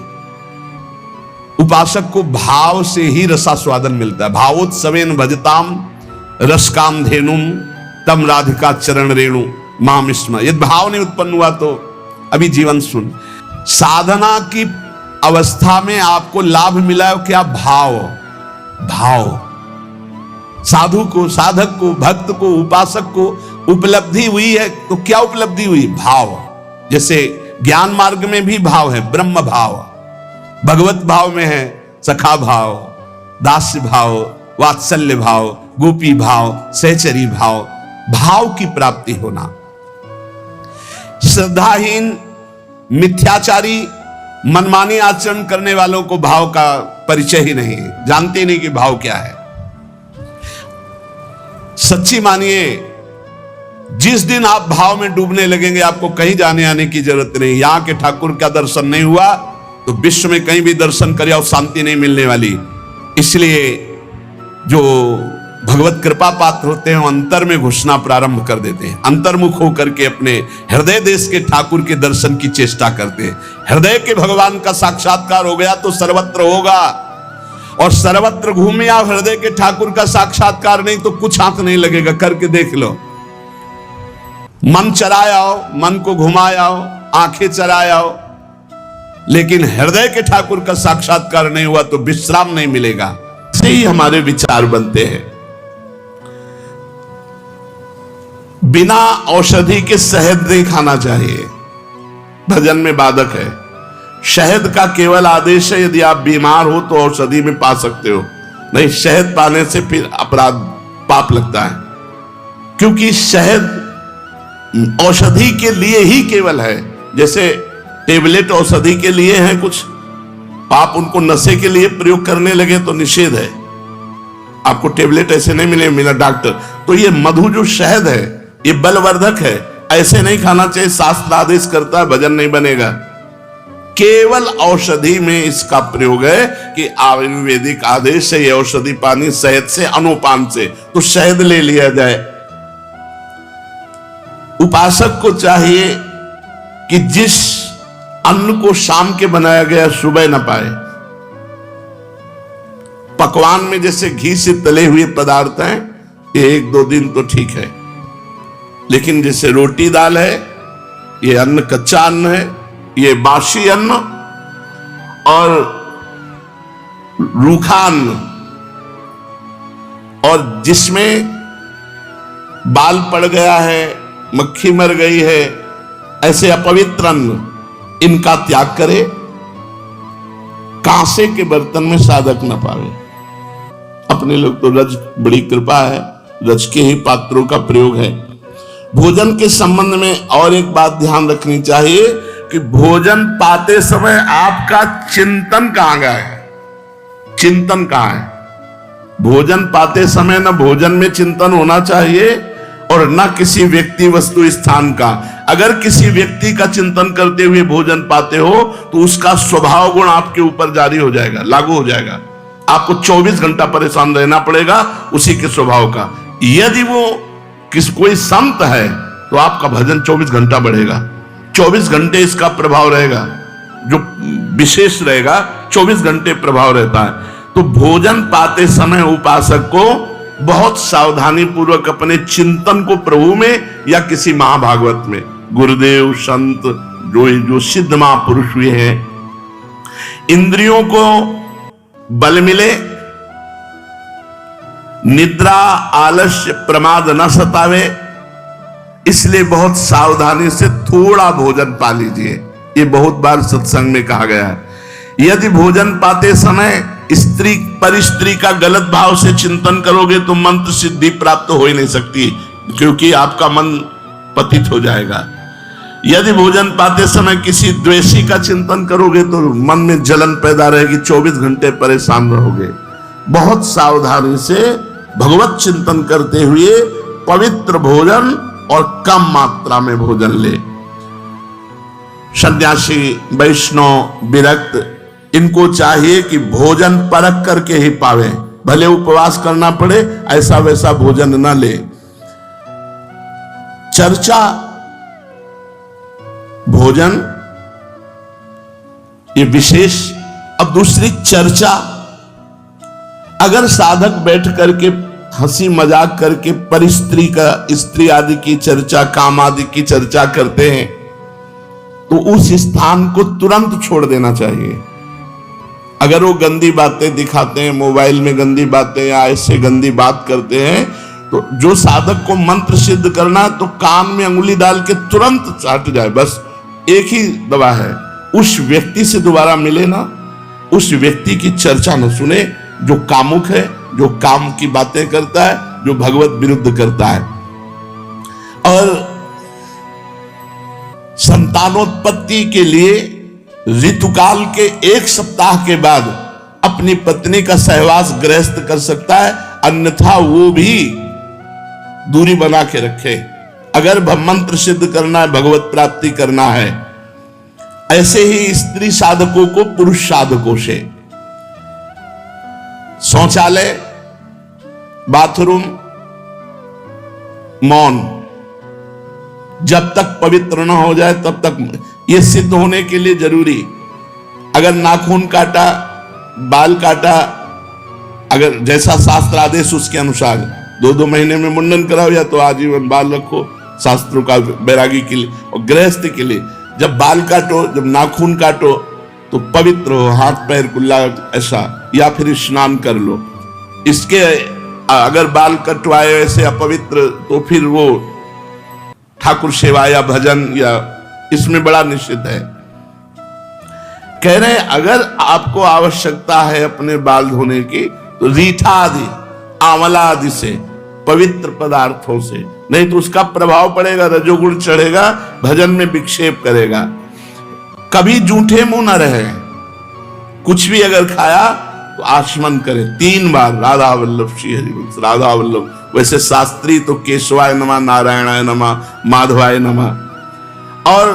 उपासक को भाव से ही रसास्वादन मिलता है। भावोत्सवेन भजताम रसकाम धेनुम तम राधिका चरण रेणु माम स्म। यदि भाव नहीं उत्पन्न हुआ तो अभी जीवन सुन। साधना की अवस्था में आपको लाभ मिला है क्या? भाव। भाव साधु को, साधक को, भक्त को, उपासक को उपलब्धि हुई है तो क्या उपलब्धि हुई? भाव। जैसे ज्ञान मार्ग में भी भाव है, ब्रह्म भाव। भगवत भाव में है सखा भाव, दास्य भाव, वात्सल्य भाव, गोपी भाव, सहचरी भाव। भाव की प्राप्ति होना। श्रद्धाहीन, मिथ्याचारी, मनमानी आचरण करने वालों को भाव का परिचय ही नहीं, जानते नहीं कि भाव क्या है। सच्ची मानिए, जिस दिन आप भाव में डूबने लगेंगे आपको कहीं जाने आने की जरूरत नहीं। यहां के ठाकुर का दर्शन नहीं हुआ तो विश्व में कहीं भी दर्शन करे और शांति नहीं मिलने वाली। इसलिए जो भगवत कृपा पात्र होते हैं अंतर में घुसना प्रारंभ कर देते हैं। अंतर्मुख होकर के अपने हृदय देश के ठाकुर के दर्शन की चेष्टा करते हैं। हृदय के भगवान का साक्षात्कार हो गया तो सर्वत्र होगा, और सर्वत्र घूमे आओ, हृदय के ठाकुर का साक्षात्कार नहीं तो कुछ हाथ नहीं लगेगा। करके देख लो। मन चराए आओ, मन को घुमाए आओ, आंखें चराए आओ, लेकिन हृदय के ठाकुर का साक्षात्कार नहीं हुआ तो विश्राम नहीं मिलेगा। ऐसे ही हमारे विचार बनते हैं। बिना औषधि के शहद नहीं खाना चाहिए, भजन में बाधक है। शहद का केवल आदेश है यदि आप बीमार हो तो औषधि में पा सकते हो, नहीं शहद पाने से फिर अपराध पाप लगता है। क्योंकि शहद औषधि के लिए ही केवल है। जैसे टेबलेट औषधि के लिए है कुछ, आप उनको नशे के लिए प्रयोग करने लगे तो निषेध है। आपको टेबलेट ऐसे नहीं मिला डॉक्टर। तो ये मधु जो शहद है ये बलवर्धक है, ऐसे नहीं खाना चाहिए। शास्त्र आदेश करता है, भजन नहीं बनेगा। केवल औषधि में इसका प्रयोग है कि आयुर्वेदिक आदेश है ये औषधि पानी शहद से, अनुपान से, तो शहद ले लिया जाए। उपासक को चाहिए कि जिस अन्न को शाम के बनाया गया सुबह न पाए। पकवान में जैसे घी से तले हुए पदार्थ हैं ये 1-2 दिन तो ठीक है, लेकिन जैसे रोटी दाल है ये अन्न कच्चा अन्न है, ये बासी अन्न और रूखा अन्न, और जिसमें बाल पड़ गया है, मक्खी मर गई है, ऐसे अपवित्र अन्न, इनका त्याग करे। कांसे के बर्तन में साधक न पावे। अपने लोग तो रज, बड़ी कृपा है, रज के ही पात्रों का प्रयोग है। भोजन के संबंध में और एक बात ध्यान रखनी चाहिए कि भोजन पाते समय आपका चिंतन कहां गया है? चिंतन कहां है? भोजन पाते समय न भोजन में चिंतन होना चाहिए और न किसी व्यक्ति, वस्तु, स्थान का। अगर किसी व्यक्ति का चिंतन करते हुए भोजन पाते हो तो उसका स्वभाव गुण आपके ऊपर जारी हो जाएगा, लागू हो जाएगा। आपको 24 घंटा परेशान रहना पड़ेगा उसी के स्वभाव का। यदि वो कोई संत है तो आपका भजन 24 घंटा बढ़ेगा, 24 घंटे इसका प्रभाव रहेगा। जो विशेष रहेगा, 24 घंटे प्रभाव रहता है। तो भोजन पाते समय उपासक को बहुत सावधानी पूर्वक अपने चिंतन को प्रभु में या किसी महाभागवत में, गुरुदेव संत जो सिद्ध महापुरुष हुए हैं, इंद्रियों को बल मिले, निद्रा आलस्य प्रमाद न सतावे, इसलिए बहुत सावधानी से थोड़ा भोजन पा लीजिए। ये बहुत बार सत्संग में कहा गया है। यदि भोजन पाते समय स्त्री पर स्त्री का गलत भाव से चिंतन करोगे तो मंत्र सिद्धि प्राप्त हो ही नहीं सकती, क्योंकि आपका मन पतित हो जाएगा। यदि भोजन पाते समय किसी द्वेषी का चिंतन करोगे तो मन में जलन पैदा रहेगी, 24 घंटे परेशान रहोगे। बहुत सावधानी से भगवत चिंतन करते हुए पवित्र भोजन और कम मात्रा में भोजन ले। सन्यासी, वैष्णव, विरक्त, इनको चाहिए कि भोजन परख करके ही पावे, भले उपवास करना पड़े, ऐसा वैसा भोजन न ले। चर्चा, भोजन ये विशेष। अब दूसरी चर्चा, अगर साधक बैठ करके हंसी मजाक करके पर स्त्री आदि की चर्चा, काम आदि की चर्चा करते हैं तो उस स्थान को तुरंत छोड़ देना चाहिए। अगर वो गंदी बातें दिखाते हैं, मोबाइल में गंदी बातें या ऐसे गंदी बात करते हैं, तो जो साधक को मंत्र सिद्ध करना तो कान में अंगुली डाल के तुरंत हट जाए। बस एक ही दवा है, उस व्यक्ति से दोबारा मिले ना, उस व्यक्ति की चर्चा न सुने जो कामुक है, जो काम की बातें करता है, जो भगवत विरुद्ध करता है। और संतानोत्पत्ति के लिए ऋतुकाल के 1 सप्ताह के बाद अपनी पत्नी का सहवास गृहस्थ कर सकता है, अन्यथा वो भी दूरी बना के रखे। अगर मंत्र सिद्ध करना है, भगवत प्राप्ति करना है। ऐसे ही स्त्री साधकों को पुरुष साधकों से शौचालय, बाथरूम, मौन जब तक पवित्र न हो जाए तब तक, यह सिद्ध होने के लिए जरूरी। अगर नाखून काटा, बाल काटा, अगर जैसा शास्त्र आदेश उसके अनुसार 2-2 महीने में मुंडन कराओ या तो आजीवन बाल रखो, शास्त्रों का बैरागी के लिए। और गृहस्थ के लिए जब बाल काटो, जब नाखून काटो तो पवित्र हो, हाथ पैर कुल्ला ऐसा, या फिर स्नान कर लो। इसके अगर बाल कटवाए ऐसे अपवित्र तो फिर वो ठाकुर सेवा या भजन या इसमें बड़ा निषिद्ध है। कह रहे हैं अगर आपको आवश्यकता है अपने बाल धोने की तो रीठा आदि, आंवला आदि से, पवित्र पदार्थों से, नहीं तो उसका प्रभाव पड़ेगा, रजोगुण चढ़ेगा, भजन में विक्षेप करेगा। कभी जूठे मुंह न रहे, कुछ भी अगर खाया तो आचमन करे 3 बार, राधा वल्लभ श्री हरिवंश, राधा वल्लभ। वैसे शास्त्री तो केशवाय नमः, नारायणाय नमः, माधवाय नमः। और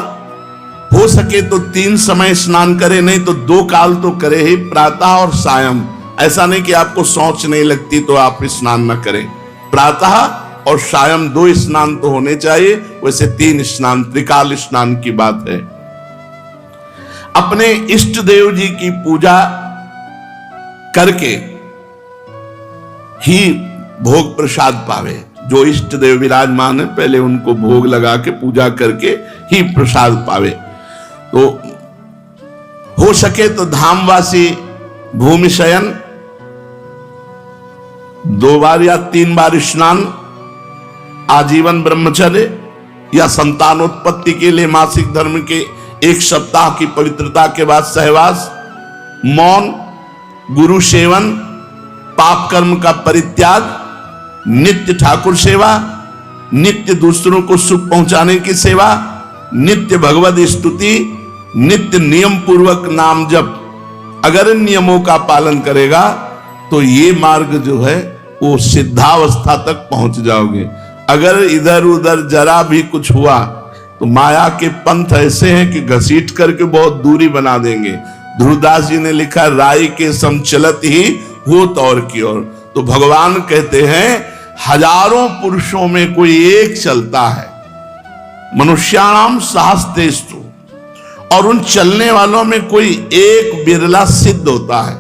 हो सके तो 3 समय स्नान करे, नहीं तो 2 काल तो करे ही, प्रातः और सायं। ऐसा नहीं कि आपको सोच नहीं लगती तो आप स्नान न करें, प्रातः और सायं 2 स्नान तो होने चाहिए। वैसे 3 स्नान, त्रिकाल स्नान की बात है। अपने इष्ट देव जी की पूजा करके ही भोग प्रसाद पावे। जो इष्ट देव विराजमान है पहले उनको भोग लगा के पूजा करके ही प्रसाद पावे। तो हो सके तो धामवासी भूमि शयन 2 बार या 3 बार स्नान, आजीवन ब्रह्मचर्य या संतानोत्पत्ति के लिए मासिक धर्म के 1 सप्ताह की पवित्रता के बाद सहवास, मौन, गुरु सेवन, पाप कर्म का परित्याग, नित्य ठाकुर सेवा, नित्य दूसरों को सुख पहुंचाने की सेवा, नित्य भगवत स्तुति, नित्य नियम पूर्वक नाम जप। अगर इन नियमों का पालन करेगा तो ये मार्ग जो है वो सिद्धावस्था तक पहुंच जाओगे। अगर इधर उधर जरा भी कुछ हुआ तो माया के पंथ ऐसे हैं कि घसीट करके बहुत दूरी बना देंगे। ध्रुवदास जी ने लिखा, राई के समचलत ही होत और की ओर। तो भगवान कहते हैं हजारों पुरुषों में कोई एक चलता है, मनुष्याणाम सहस्तेस्तु, और उन चलने वालों में कोई एक बिरला सिद्ध होता है।